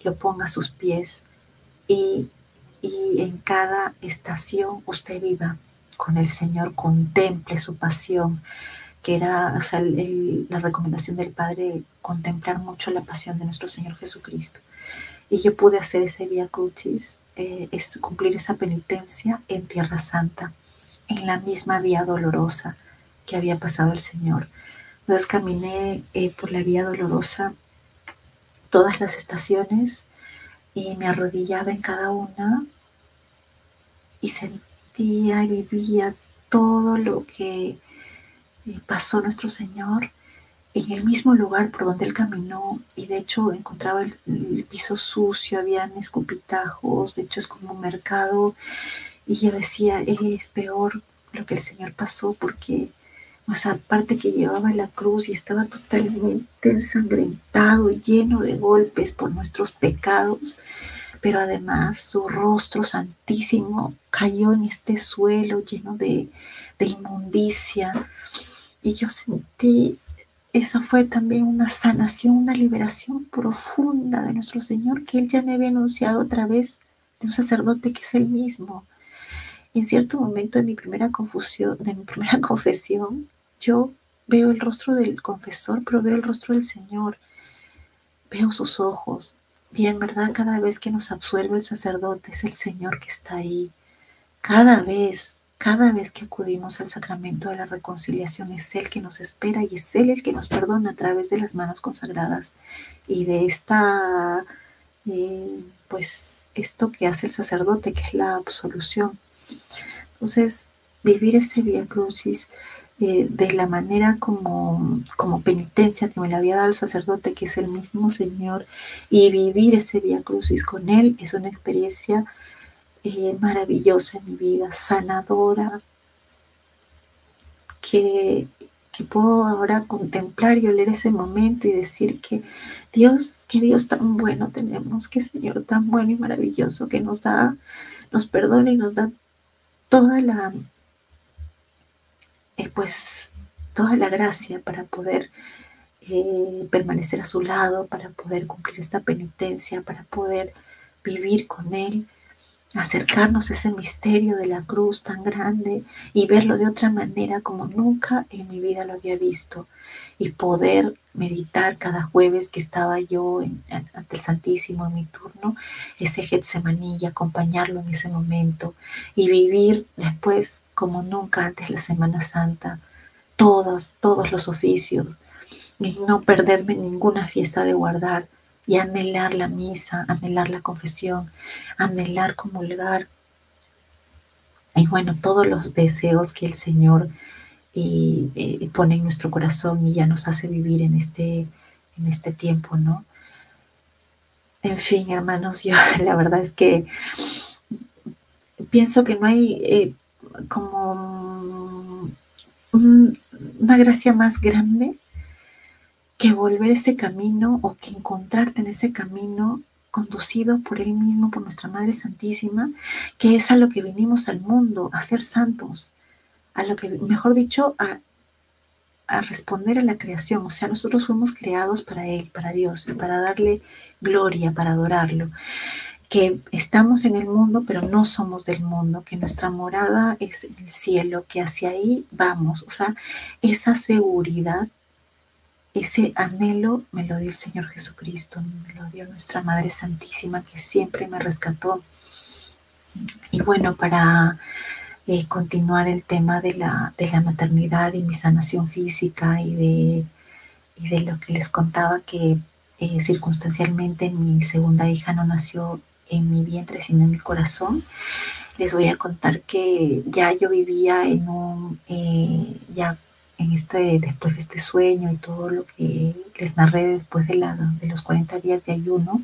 lo ponga a sus pies, y en cada estación usted viva con el Señor, contemple su pasión, que era, o sea, la recomendación del Padre, contemplar mucho la pasión de nuestro Señor Jesucristo. Y yo pude hacer ese Vía Crucis, es cumplir esa penitencia en Tierra Santa, en la misma vía dolorosa que había pasado el Señor. Entonces caminé por la vía dolorosa todas las estaciones y me arrodillaba en cada una y sentía y vivía todo lo que pasó nuestro Señor en el mismo lugar por donde Él caminó. Y de hecho encontraba el piso sucio, habían escupitajos, de hecho es como un mercado. Y yo decía, es peor lo que el Señor pasó, porque, o sea, aparte que llevaba la cruz y estaba totalmente ensangrentado, lleno de golpes por nuestros pecados, pero además su rostro santísimo cayó en este suelo lleno de inmundicia. Y yo sentí, esa fue también una sanación, una liberación profunda de nuestro Señor, que Él ya me había anunciado a través de un sacerdote que es Él mismo. En cierto momento de mi primera confesión, yo veo el rostro del confesor, pero veo el rostro del Señor, veo sus ojos. Y en verdad, cada vez que nos absuelve el sacerdote, es el Señor que está ahí. Cada vez Cada vez que acudimos al sacramento de la reconciliación es Él que nos espera y es Él el que nos perdona a través de las manos consagradas y de esta, pues esto que hace el sacerdote, que es la absolución. Entonces, vivir ese Vía Crucis de la manera como penitencia que me la había dado el sacerdote, que es el mismo Señor, y vivir ese Vía Crucis con Él es una experiencia maravillosa en mi vida, sanadora, que, que puedo ahora contemplar y oler ese momento y decir que Dios tan bueno tenemos, que Señor tan bueno y maravilloso, que nos perdona y nos da toda pues toda la gracia para poder permanecer a su lado, para poder cumplir esta penitencia, para poder vivir con Él, acercarnos a ese misterio de la cruz tan grande y verlo de otra manera como nunca en mi vida lo había visto, y poder meditar cada jueves que estaba yo ante el Santísimo en mi turno, ese Getsemaní, y acompañarlo en ese momento y vivir después como nunca antes la Semana Santa, todos los oficios, y no perderme ninguna fiesta de guardar, y anhelar la misa, anhelar la confesión, anhelar comulgar, y bueno, todos los deseos que el Señor pone en nuestro corazón y ya nos hace vivir en este tiempo, ¿no? En fin, hermanos, yo la verdad es que pienso que no hay como una gracia más grande que volver ese camino, o que encontrarte en ese camino conducido por Él mismo, por nuestra Madre Santísima, que es a lo que venimos al mundo, a ser santos, a lo que, mejor dicho, a responder a la creación. O sea, nosotros fuimos creados para Él, para Dios, y para darle gloria, para adorarlo. Que estamos en el mundo, pero no somos del mundo, que nuestra morada es en el cielo, que hacia ahí vamos. O sea, esa seguridad, ese anhelo me lo dio el Señor Jesucristo, me lo dio nuestra Madre Santísima, que siempre me rescató. Y bueno, para continuar el tema de la maternidad y mi sanación física y de lo que les contaba, que circunstancialmente mi segunda hija no nació en mi vientre, sino en mi corazón. Les voy a contar que ya yo vivía ya después de este sueño y todo lo que les narré después de los 40 días de ayuno.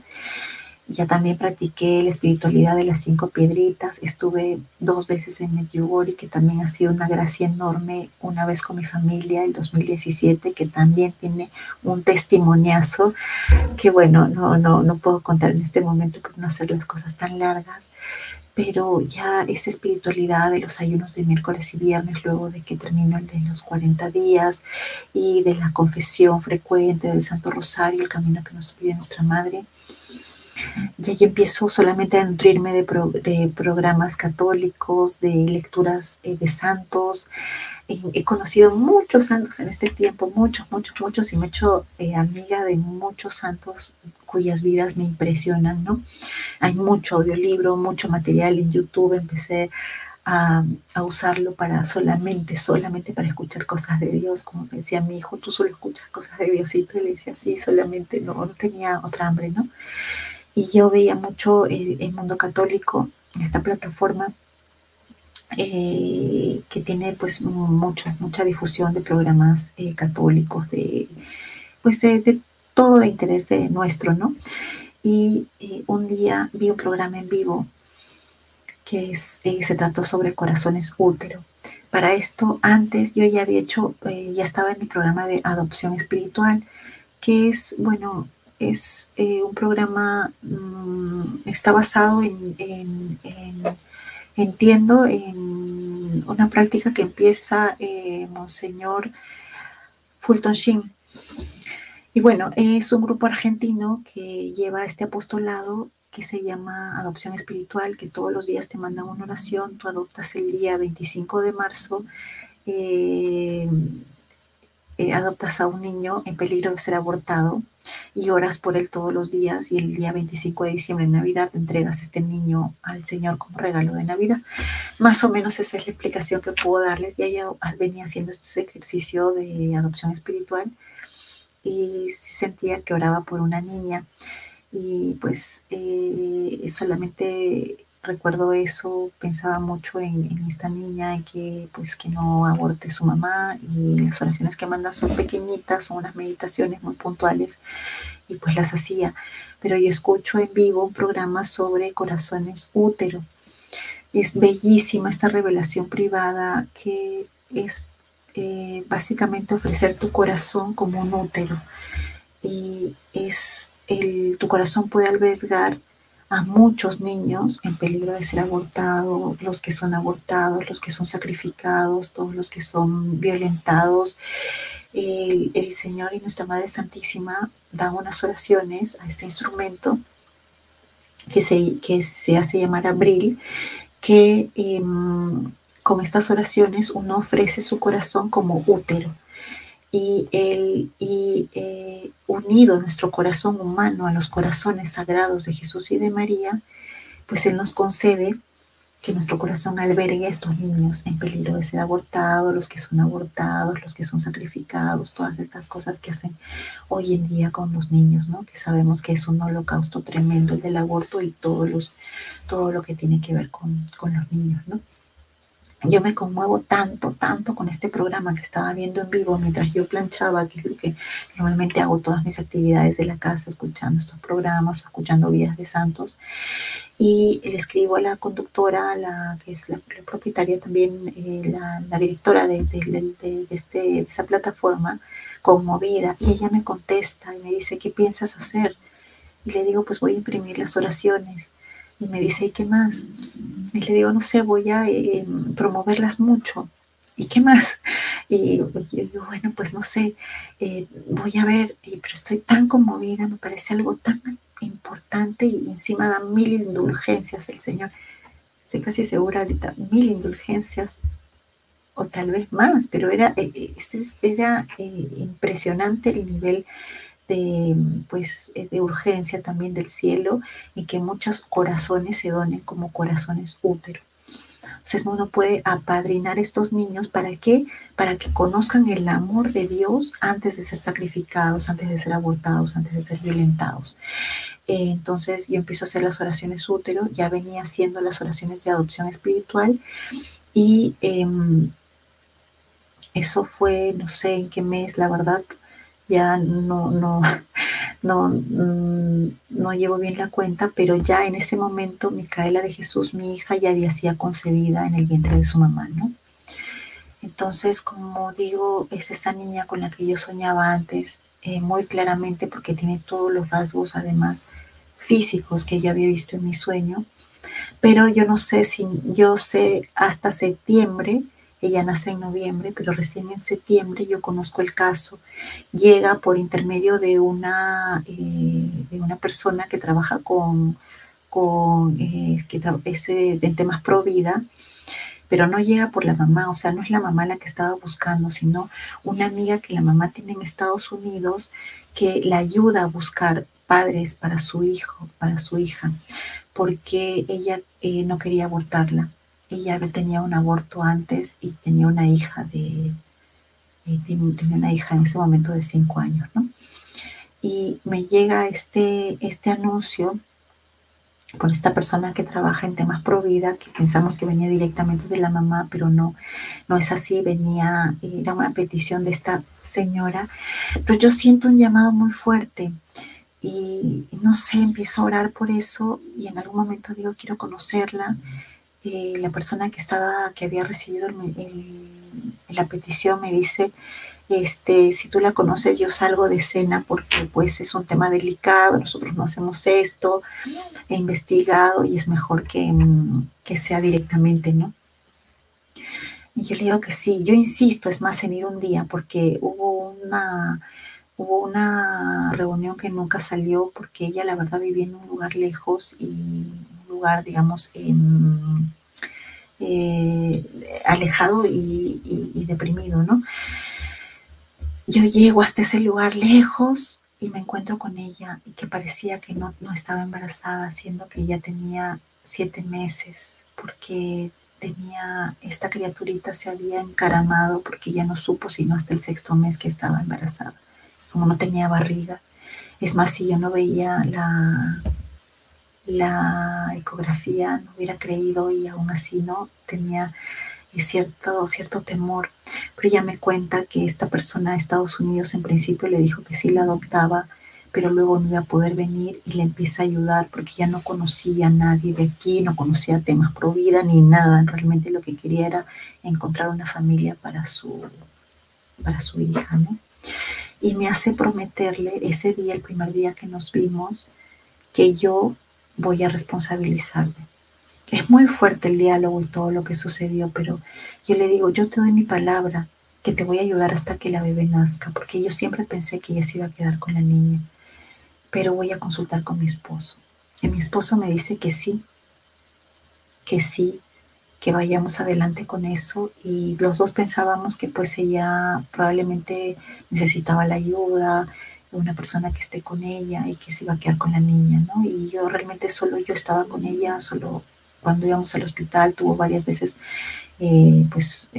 Ya también practiqué la espiritualidad de las 5 piedritas. Estuve 2 veces en Medjugorje, que también ha sido una gracia enorme. Una vez con mi familia, el 2017, que también tiene un testimoniazo que, bueno, no puedo contar en este momento por no hacer las cosas tan largas. Pero ya esa espiritualidad de los ayunos de miércoles y viernes, luego de que terminó el de los 40 días, y de la confesión frecuente del Santo Rosario, el camino que nos pide nuestra Madre, ya yo empiezo solamente a nutrirme de programas católicos, de lecturas de santos. He conocido muchos santos en este tiempo, muchos, y me he hecho amiga de muchos santos cuyas vidas me impresionan, ¿no? Hay mucho audiolibro, mucho material en YouTube. Empecé a usarlo para solamente para escuchar cosas de Dios. Como me decía mi hijo, tú solo escuchas cosas de Diosito, y le decía, sí, solamente, no tenía otra hambre, ¿no? Y yo veía mucho el Mundo Católico, esta plataforma que tiene pues mucha difusión de programas católicos, pues de todo de interés nuestro, ¿no? Y un día vi un programa en vivo que se trató sobre corazones útero. Para esto, antes yo ya había hecho, ya estaba en el programa de adopción espiritual, que es, bueno, es un programa, está basado entiendo, en una práctica que empieza Monseñor Fulton Sheen. Y bueno, es un grupo argentino que lleva este apostolado que se llama Adopción Espiritual, que todos los días te mandan una oración. Tú adoptas el día 25 de marzo, adoptas a un niño en peligro de ser abortado y oras por él todos los días y el día 25 de diciembre, en Navidad, entregas este niño al Señor como regalo de Navidad. Más o menos esa es la explicación que puedo darles. Y ella venía haciendo este ejercicio de adopción espiritual y sí sentía que oraba por una niña y pues solamente recuerdo eso, pensaba mucho en esta niña, en que pues que no aborte su mamá, y las oraciones que manda son pequeñitas, son unas meditaciones muy puntuales y pues las hacía. Pero yo escucho en vivo un programa sobre corazones útero. Es bellísima esta revelación privada que es básicamente ofrecer tu corazón como un útero, y tu corazón puede albergar a muchos niños en peligro de ser abortados, los que son abortados, los que son sacrificados, todos los que son violentados. El Señor y Nuestra Madre Santísima dan unas oraciones a este instrumento que se hace llamar Abril, que con estas oraciones uno ofrece su corazón como útero, y unido nuestro corazón humano a los corazones sagrados de Jesús y de María, pues Él nos concede que nuestro corazón albergue a estos niños en peligro de ser abortados, los que son abortados, los que son sacrificados, todas estas cosas que hacen hoy en día con los niños, ¿no? Que sabemos que es un holocausto tremendo el del aborto y todo lo que tiene que ver con los niños, ¿no? Yo me conmuevo tanto, tanto con este programa que estaba viendo en vivo mientras yo planchaba, que es lo que normalmente hago todas mis actividades de la casa, escuchando estos programas, escuchando vidas de santos. Y le escribo a la conductora, que es la propietaria también, la directora de esa plataforma, conmovida, y ella me contesta y me dice: ¿qué piensas hacer? Y le digo: pues voy a imprimir las oraciones. Y me dice: ¿y qué más? Y le digo: no sé, voy a promoverlas mucho. ¿Y qué más? Y yo digo: bueno, pues no sé, voy a ver, pero estoy tan conmovida, me parece algo tan importante, y encima da 1000 indulgencias el Señor. Estoy casi segura ahorita, 1000 indulgencias o tal vez más, pero era impresionante el nivel de urgencia también del cielo, y que muchos corazones se donen como corazones útero. Entonces uno puede apadrinar a estos niños. ¿Para qué? Para que conozcan el amor de Dios antes de ser sacrificados, antes de ser abortados, antes de ser violentados. Entonces yo empiezo a hacer las oraciones útero, ya venía haciendo las oraciones de adopción espiritual, y eso fue, no sé en qué mes, la verdad, ya no llevo bien la cuenta, pero ya en ese momento Micaela de Jesús, mi hija, ya había sido concebida en el vientre de su mamá, ¿no? Entonces, como digo, es esa niña con la que yo soñaba antes, muy claramente, porque tiene todos los rasgos, además, físicos que yo había visto en mi sueño. Pero yo no sé si, yo sé hasta septiembre, ella nace en noviembre, pero recién en septiembre yo conozco el caso. Llega por intermedio de una persona que trabaja en temas pro vida, pero no llega por la mamá, o sea, no es la mamá la que estaba buscando, sino una amiga que la mamá tiene en Estados Unidos, que la ayuda a buscar padres para su hijo, para su hija, porque ella no quería abortarla. Ella tenía un aborto antes y tenía una hija tenía una hija en ese momento de 5 años, ¿no? Y me llega este anuncio por esta persona que trabaja en temas pro vida, que pensamos que venía directamente de la mamá, pero no es así, era una petición de esta señora. Pero yo siento un llamado muy fuerte, y no sé, empiezo a orar por eso, y en algún momento digo: quiero conocerla. La persona que había recibido la petición me dice: si tú la conoces, yo salgo de escena, porque pues es un tema delicado, nosotros no hacemos esto, he investigado y es mejor que sea directamente, ¿no? Y yo le digo que sí, yo insisto, es más, en ir un día, porque hubo una reunión que nunca salió, porque ella, la verdad, vivía en un lugar lejos, y un lugar, digamos, alejado y deprimido, ¿no? Yo llego hasta ese lugar lejos y me encuentro con ella y que parecía que no estaba embarazada, siendo que ella tenía 7 meses, porque esta criaturita se había encaramado porque ya no supo sino hasta el 6.º mes que estaba embarazada, como no tenía barriga. Es más, si yo no veía la ecografía, no hubiera creído y aún así no tenía cierto temor, pero ella me cuenta que esta persona de Estados Unidos en principio le dijo que sí la adoptaba, pero luego no iba a poder venir y le empieza a ayudar porque ya no conocía a nadie de aquí, no conocía temas pro vida ni nada, realmente lo que quería era encontrar una familia para su hija, ¿no? Y me hace prometerle ese día, el primer día que nos vimos, que yo voy a responsabilizarme. Es muy fuerte el diálogo y todo lo que sucedió, pero yo le digo, yo te doy mi palabra que te voy a ayudar hasta que la bebé nazca, porque yo siempre pensé que ella se iba a quedar con la niña, pero voy a consultar con mi esposo. Y mi esposo me dice que sí, que vayamos adelante con eso, y los dos pensábamos que pues ella probablemente necesitaba la ayuda, una persona que esté con ella y que se iba a quedar con la niña, ¿no? Y yo realmente solo yo estaba con ella, solo cuando íbamos al hospital tuvo varias veces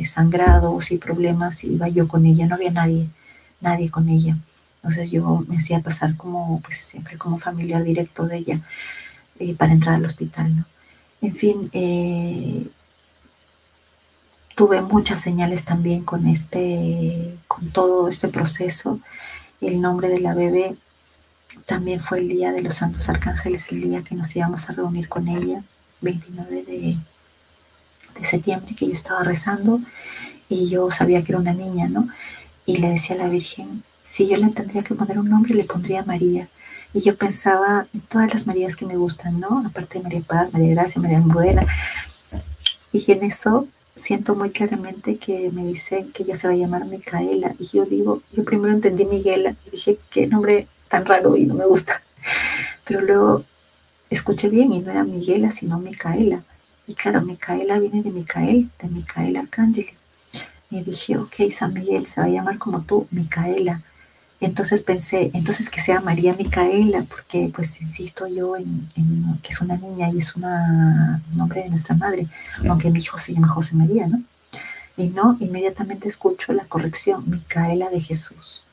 sangrados y problemas, y iba yo con ella, no había nadie con ella. Entonces yo me hacía pasar como, pues siempre como familiar directo de ella para entrar al hospital, ¿no? En fin, tuve muchas señales también con todo este proceso. El nombre de la bebé también fue el día de los Santos Arcángeles, el día que nos íbamos a reunir con ella, 29 de septiembre, que yo estaba rezando y yo sabía que era una niña, ¿no? Y le decía a la Virgen, si yo le tendría que poner un nombre, le pondría María. Y yo pensaba en todas las Marías que me gustan, ¿no? Aparte de María Paz, María Gracia, María Almudena. Y en eso siento muy claramente que me dicen que ella se va a llamar Micaela. Y yo digo, yo primero entendí Miguela y dije, qué nombre tan raro y no me gusta. Pero luego escuché bien y no era Miguela, sino Micaela. Y claro, Micaela viene de Micael Arcángel. Y dije, ok, San Miguel se va a llamar como tú, Micaela. Entonces pensé, entonces que sea María Micaela, porque pues insisto yo en que es una niña y es un nombre de nuestra madre, aunque mi hijo se llama José María, ¿no? Y no, inmediatamente escucho la corrección, Micaela de Jesús.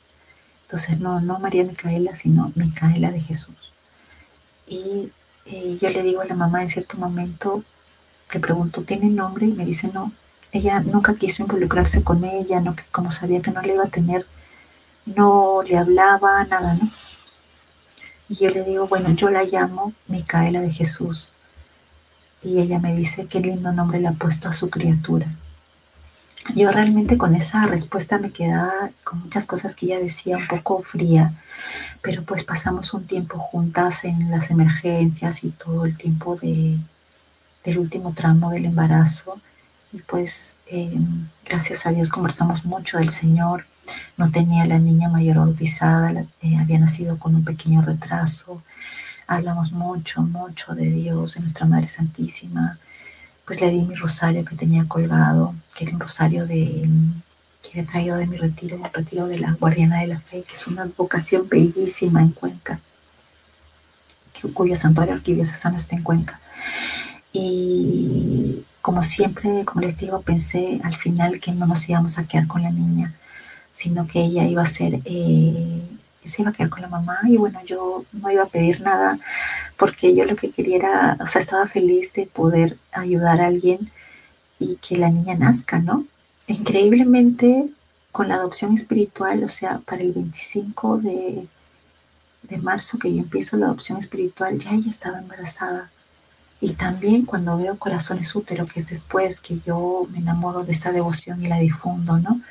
Entonces no María Micaela, sino Micaela de Jesús. Y yo le digo a la mamá en cierto momento, le pregunto, ¿tiene nombre? Y me dice, no. Ella nunca quiso involucrarse con ella, no, como sabía que no le iba a tener, no le hablaba, nada, ¿no? Y yo le digo, bueno, yo la llamo Micaela de Jesús. Y ella me dice, qué lindo nombre le ha puesto a su criatura. Yo realmente con esa respuesta me quedaba con muchas cosas que ella decía un poco fría, pero pues pasamos un tiempo juntas en las emergencias y todo el tiempo del último tramo del embarazo. Y pues gracias a Dios conversamos mucho del Señor. No tenía la niña mayor bautizada, había nacido con un pequeño retraso. Hablamos mucho de Dios, de nuestra Madre Santísima. Pues le di mi rosario que tenía colgado, que es un rosario que he traído de mi retiro, el retiro de la Guardiana de la Fe, que es una vocación bellísima en Cuenca, cuyo santuario arquidiocesano está en Cuenca. Y como siempre, como les digo, pensé al final que no nos íbamos a quedar con la niña, sino que ella iba a ser, se iba a quedar con la mamá. Y bueno, yo no iba a pedir nada porque yo lo que quería era, o sea, estaba feliz de poder ayudar a alguien y que la niña nazca, ¿no? Increíblemente, con la adopción espiritual, o sea, para el 25 de marzo que yo empiezo la adopción espiritual, ya ella estaba embarazada. Y también cuando veo Corazones Útero, que es después que yo me enamoro de esta devoción y la difundo, ¿no?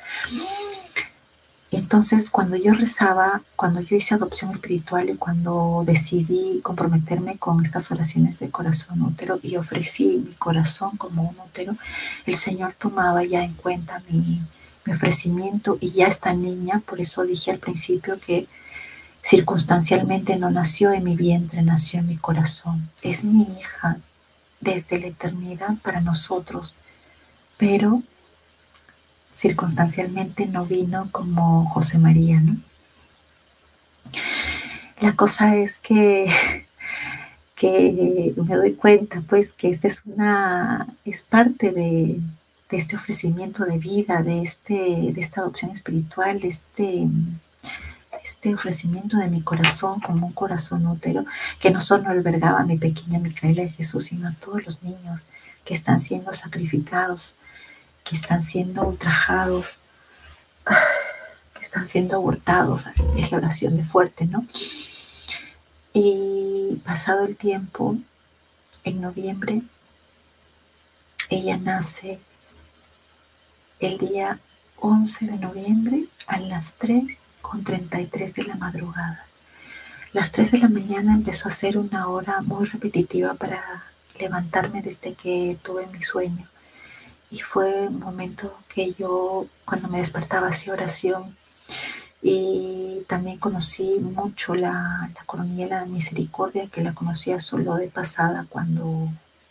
Entonces, cuando yo rezaba, cuando yo hice adopción espiritual y cuando decidí comprometerme con estas oraciones de corazón útero y ofrecí mi corazón como un útero, el Señor tomaba ya en cuenta mi ofrecimiento, y ya esta niña, por eso dije al principio que circunstancialmente no nació en mi vientre, nació en mi corazón. Es mi hija desde la eternidad para nosotros, pero circunstancialmente no vino como José María, ¿no? La cosa es que me doy cuenta, pues, que esta es parte de este ofrecimiento de vida, de esta adopción espiritual, este ofrecimiento de mi corazón como un corazón útero, que no solo albergaba a mi pequeña Micaela de Jesús, sino a todos los niños que están siendo sacrificados, que están siendo ultrajados, que están siendo abortados. Así es la oración de fuerte, ¿no? Y pasado el tiempo, en noviembre, ella nace el día 11 de noviembre a las 3:33 de la madrugada. Las 3 de la mañana empezó a ser una hora muy repetitiva para levantarme desde que tuve mi sueño. Y fue un momento que yo, cuando me despertaba, hacía oración. Y también conocí mucho la coronilla de la misericordia, que la conocía solo de pasada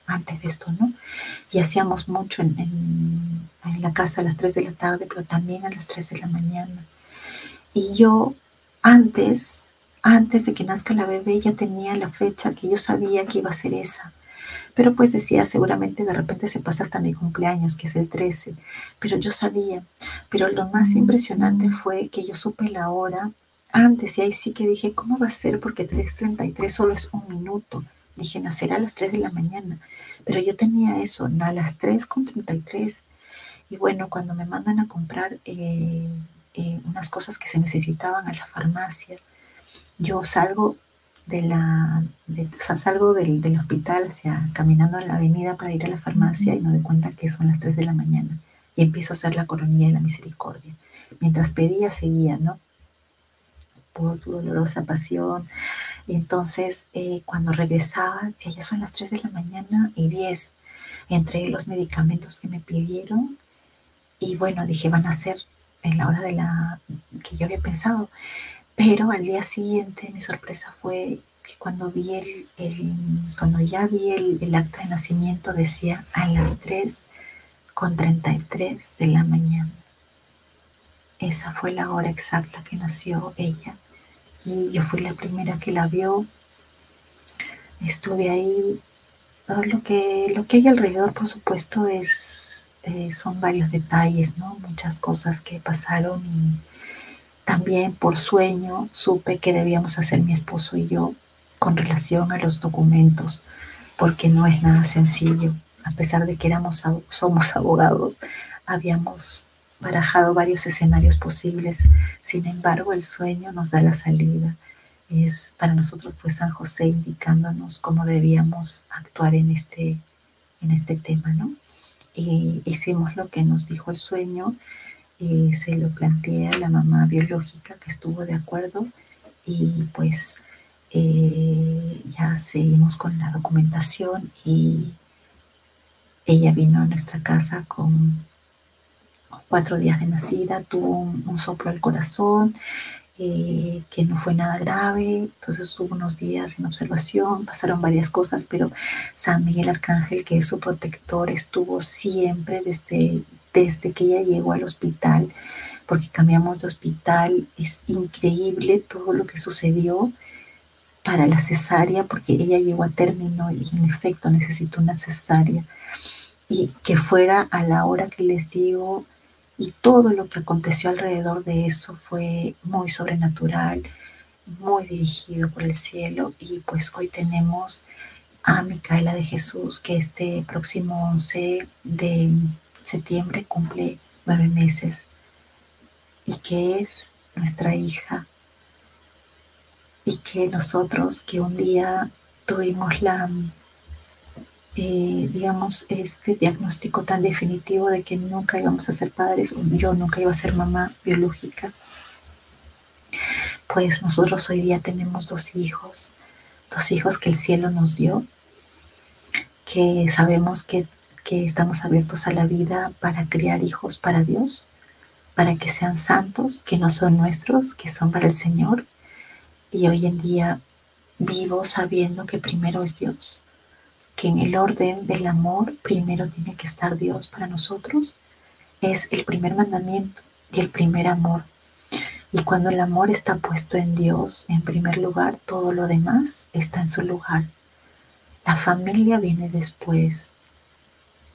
antes de esto, ¿no? Y hacíamos mucho en la casa a las 3 de la tarde, pero también a las 3 de la mañana. Y yo antes de que nazca la bebé, ya tenía la fecha que yo sabía que iba a ser esa. Pero pues decía, seguramente de repente se pasa hasta mi cumpleaños, que es el 13. Pero yo sabía. Pero lo más impresionante fue que yo supe la hora antes, y ahí sí que dije, ¿cómo va a ser? Porque 3:33 solo es un minuto. Dije, nacerá a las 3 de la mañana. Pero yo tenía eso, a las 3:33. Y bueno, cuando me mandan a comprar unas cosas que se necesitaban a la farmacia, yo salgo salgo del hospital caminando a la avenida para ir a la farmacia y me doy cuenta que son las 3 de la mañana y empiezo a hacer la coronilla de la misericordia. Mientras pedía, seguía, ¿no? Por tu dolorosa pasión. Entonces, cuando regresaba, decía, ya son las 3 de la mañana y 10. Entregué los medicamentos que me pidieron y bueno, dije, van a ser en la hora que yo había pensado. Pero al día siguiente mi sorpresa fue que cuando ya vi el acta de nacimiento, decía a las 3:33 de la mañana. Esa fue la hora exacta que nació ella. Y yo fui la primera que la vio. Estuve ahí. Todo lo que hay alrededor, por supuesto, son varios detalles, ¿no? Muchas cosas que pasaron y también por sueño supe que debíamos hacer mi esposo y yo con relación a los documentos, porque no es nada sencillo. A pesar de que somos abogados, habíamos barajado varios escenarios posibles. Sin embargo, el sueño nos da la salida. Es para nosotros pues San José indicándonos cómo debíamos actuar en este tema, ¿no? Y hicimos lo que nos dijo el sueño. Se lo planteé a la mamá biológica, que estuvo de acuerdo, y pues ya seguimos con la documentación y ella vino a nuestra casa con 4 días de nacida, tuvo un soplo al corazón, que no fue nada grave. Entonces estuvo unos días en observación, pasaron varias cosas, pero San Miguel Arcángel, que es su protector, estuvo siempre desde que ella llegó al hospital, porque cambiamos de hospital. Es increíble todo lo que sucedió para la cesárea, porque ella llegó a término y en efecto necesitó una cesárea, y que fuera a la hora que les digo. Y todo lo que aconteció alrededor de eso fue muy sobrenatural, muy dirigido por el cielo. Y pues hoy tenemos a Micaela de Jesús, que este próximo 11 de septiembre cumple 9 meses y que es nuestra hija. Y que nosotros, que un día tuvimos digamos, este diagnóstico tan definitivo de que nunca íbamos a ser padres, o yo nunca iba a ser mamá biológica, pues nosotros hoy día tenemos 2 hijos que el cielo nos dio, que sabemos que estamos abiertos a la vida para criar hijos para Dios, para que sean santos, que no son nuestros, que son para el Señor. Y hoy en día vivo sabiendo que primero es Dios, que en el orden del amor primero tiene que estar Dios para nosotros, Es el primer mandamiento y el primer amor. Y cuando el amor está puesto en Dios, en primer lugar, todo lo demás está en su lugar. La familia viene después,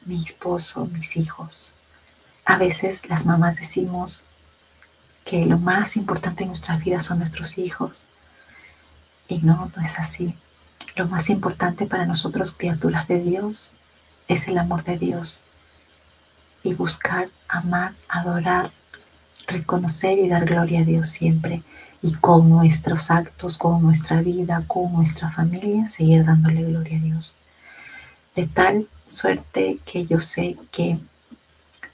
mi esposo, mis hijos. A veces las mamás decimos que lo más importante en nuestras vidas son nuestros hijos. Y no, no es así. Lo más importante para nosotros, criaturas de Dios, es el amor de Dios. Y buscar, amar, adorar, reconocer y dar gloria a Dios siempre. Y con nuestros actos, con nuestra vida, con nuestra familia, seguir dándole gloria a Dios. De tal suerte que yo sé que,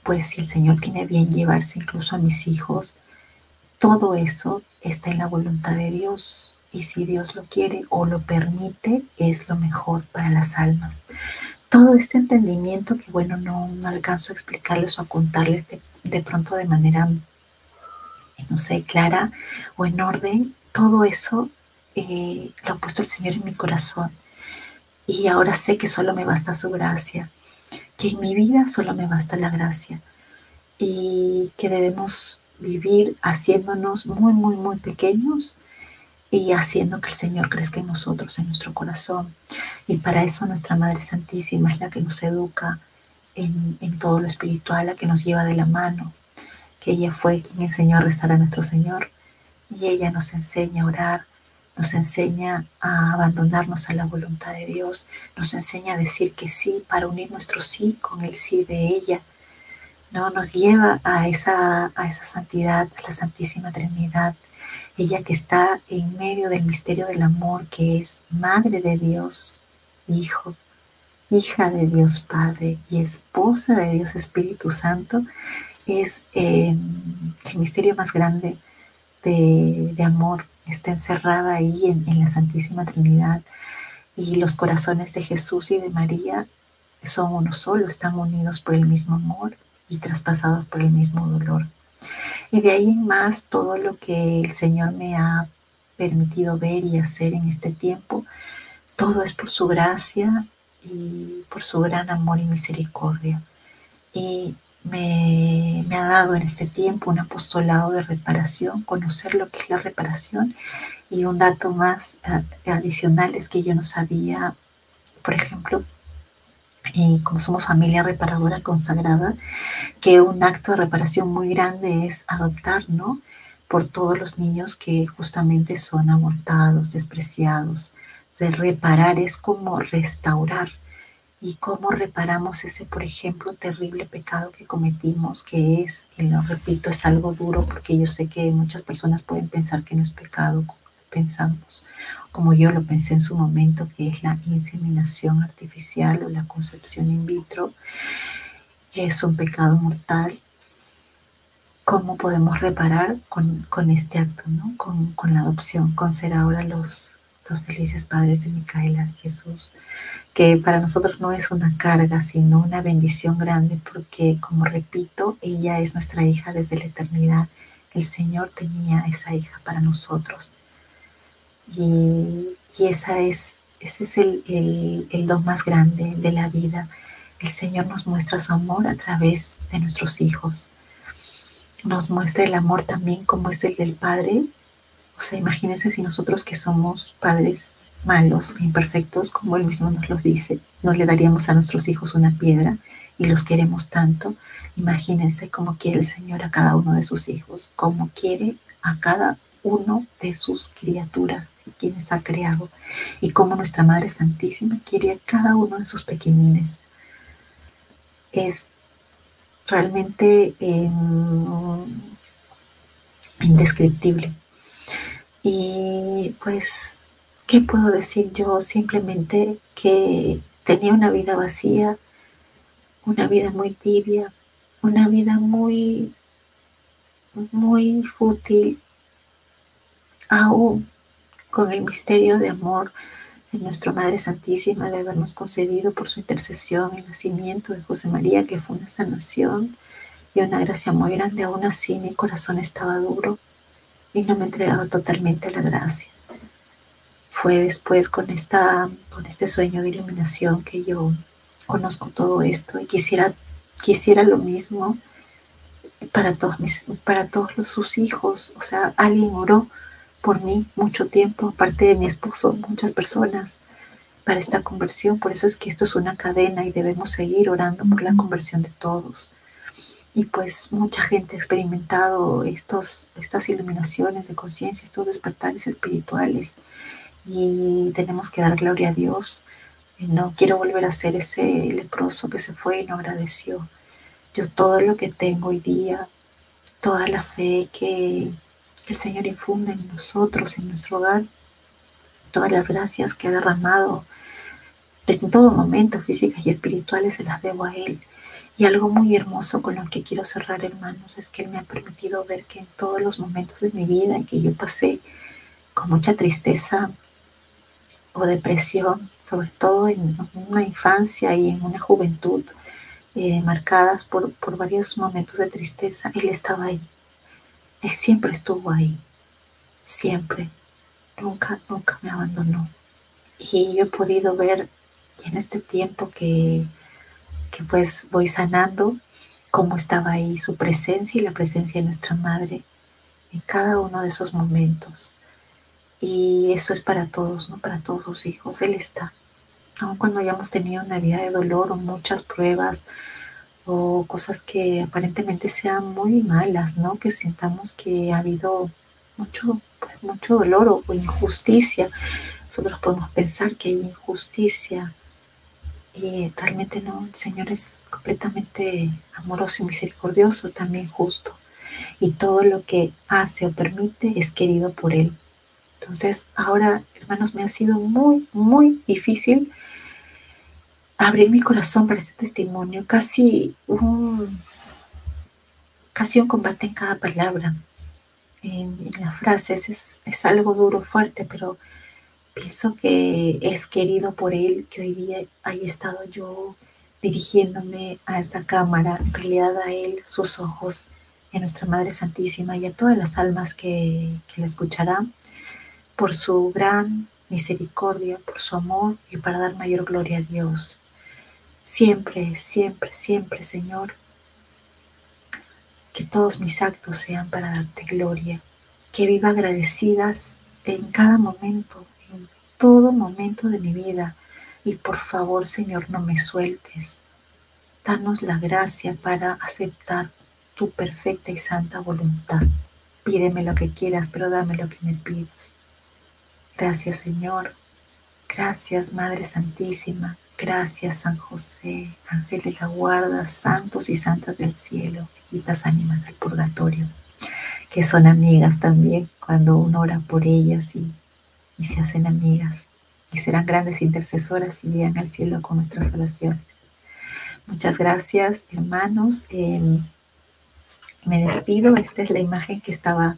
pues si el Señor tiene bien llevarse incluso a mis hijos, todo eso está en la voluntad de Dios. Y si Dios lo quiere o lo permite, es lo mejor para las almas. Todo este entendimiento que, bueno, no alcanzo a explicarles o a contarles de pronto de manera, no sé, clara o en orden, todo eso lo ha puesto el Señor en mi corazón. Y ahora sé que solo me basta su gracia, que en mi vida solo me basta la gracia y que debemos vivir haciéndonos muy, muy, muy pequeños y haciendo que el Señor crezca en nosotros, en nuestro corazón. Y para eso nuestra Madre Santísima es la que nos educa en todo lo espiritual, la que nos lleva de la mano, que ella fue quien enseñó a rezar a nuestro Señor y ella nos enseña a orar, nos enseña a abandonarnos a la voluntad de Dios, nos enseña a decir que sí para unir nuestro sí con el sí de ella, ¿no? Nos lleva a esa santidad, a la Santísima Trinidad, ella que está en medio del misterio del amor, que es Madre de Dios, Hijo, hija de Dios Padre y esposa de Dios Espíritu Santo, es el misterio más grande de amor. Está encerrada ahí en la Santísima Trinidad, y los corazones de Jesús y de María son uno solo, están unidos por el mismo amor y traspasados por el mismo dolor. Y de ahí en más, todo lo que el Señor me ha permitido ver y hacer en este tiempo, todo es por su gracia y por su gran amor y misericordia. Y me ha dado en este tiempo un apostolado de reparación, conocer lo que es la reparación. Y un dato más adicional es que yo no sabía, por ejemplo, como somos familia reparadora consagrada, que un acto de reparación muy grande es adoptar, ¿no? Por todos los niños que justamente son abortados, despreciados. De reparar es como restaurar. ¿Y cómo reparamos ese, por ejemplo, terrible pecado que cometimos, que es, y lo repito, es algo duro porque yo sé que muchas personas pueden pensar que no es pecado, como pensamos, como yo lo pensé en su momento, que es la inseminación artificial o la concepción in vitro, que es un pecado mortal? ¿Cómo podemos reparar con este acto, ¿no? Con la adopción, con ser ahora los felices padres de Micaela, de Jesús, que para nosotros no es una carga, sino una bendición grande, porque, como repito, ella es nuestra hija desde la eternidad. El Señor tenía esa hija para nosotros. Y ese es el don más grande de la vida. El Señor nos muestra su amor a través de nuestros hijos. Nos muestra el amor también como es el del Padre. O sea, imagínense si nosotros, que somos padres malos, imperfectos, como Él mismo nos los dice, no le daríamos a nuestros hijos una piedra y los queremos tanto. Imagínense cómo quiere el Señor a cada uno de sus hijos, cómo quiere a cada uno de sus criaturas, quienes ha creado, y cómo nuestra Madre Santísima quiere a cada uno de sus pequeñines. Es realmente indescriptible. Y pues, ¿qué puedo decir yo? Simplemente que tenía una vida vacía, una vida muy tibia, una vida muy, muy fútil, aún con el misterio de amor de nuestra Madre Santísima, de habernos concedido por su intercesión el nacimiento de José María, que fue una sanación y una gracia muy grande. Aún así mi corazón estaba duro y no me entregaba totalmente a la gracia. Fue después con este sueño de iluminación que yo conozco todo esto y quisiera lo mismo para todos sus hijos. O sea, alguien oró por mí mucho tiempo, aparte de mi esposo, muchas personas para esta conversión. Por eso es que esto es una cadena y debemos seguir orando por la conversión de todos. Y pues mucha gente ha experimentado estas iluminaciones de conciencia, estos despertares espirituales, y tenemos que dar gloria a Dios. No quiero volver a ser ese leproso que se fue y no agradeció. Yo todo lo que tengo hoy día, toda la fe que el Señor infunde en nosotros, en nuestro hogar, todas las gracias que ha derramado en todo momento, físicas y espirituales, se las debo a Él. Y algo muy hermoso con lo que quiero cerrar, hermanos, es que Él me ha permitido ver que en todos los momentos de mi vida en que yo pasé con mucha tristeza o depresión, sobre todo en una infancia y en una juventud marcadas por varios momentos de tristeza, Él estaba ahí. Él siempre estuvo ahí, siempre, nunca, nunca me abandonó. Y yo he podido ver que en este tiempo que pues voy sanando, cómo estaba ahí su presencia y la presencia de nuestra Madre en cada uno de esos momentos. Y eso es para todos, ¿no? Para todos sus hijos. Él está. Aun cuando hayamos tenido una vida de dolor o muchas pruebas o cosas que aparentemente sean muy malas, ¿no? Que sintamos que ha habido mucho, pues, mucho dolor o injusticia. Nosotros podemos pensar que hay injusticia y realmente no. El Señor es completamente amoroso y misericordioso, también justo. Y todo lo que hace o permite es querido por Él. Entonces, ahora, hermanos, me ha sido muy, muy difícil abrir mi corazón para ese testimonio. Casi un combate en cada palabra, en las frases. Es algo duro, fuerte, pero pienso que es querido por Él que hoy día haya estado yo dirigiéndome a esta cámara, en realidad a Él, sus ojos, y a nuestra Madre Santísima y a todas las almas que la escucharán, por su gran misericordia, por su amor y para dar mayor gloria a Dios. Siempre, siempre, siempre, Señor, que todos mis actos sean para darte gloria, que viva agradecidas en cada momento, en todo momento de mi vida. Y por favor, Señor, no me sueltes. Danos la gracia para aceptar tu perfecta y santa voluntad. Pídeme lo que quieras, pero dame lo que me pidas. Gracias, Señor. Gracias, Madre Santísima. Gracias, San José, Ángel de la guarda, santos y santas del cielo, benditas ánimas del purgatorio, que son amigas también cuando uno ora por ellas y se hacen amigas y serán grandes intercesoras y llegan al cielo con nuestras oraciones. Muchas gracias, hermanos. Me despido. Esta es la imagen que estaba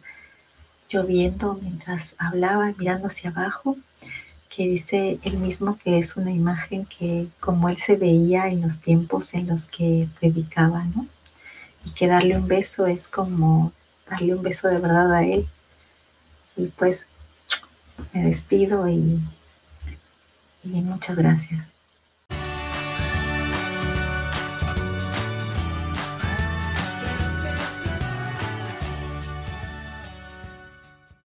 yo viendo mientras hablaba, mirando hacia abajo, que dice él mismo que es una imagen que como él se veía en los tiempos en los que predicaba, ¿no? Y que darle un beso es como darle un beso de verdad a él. Y pues me despido y muchas gracias.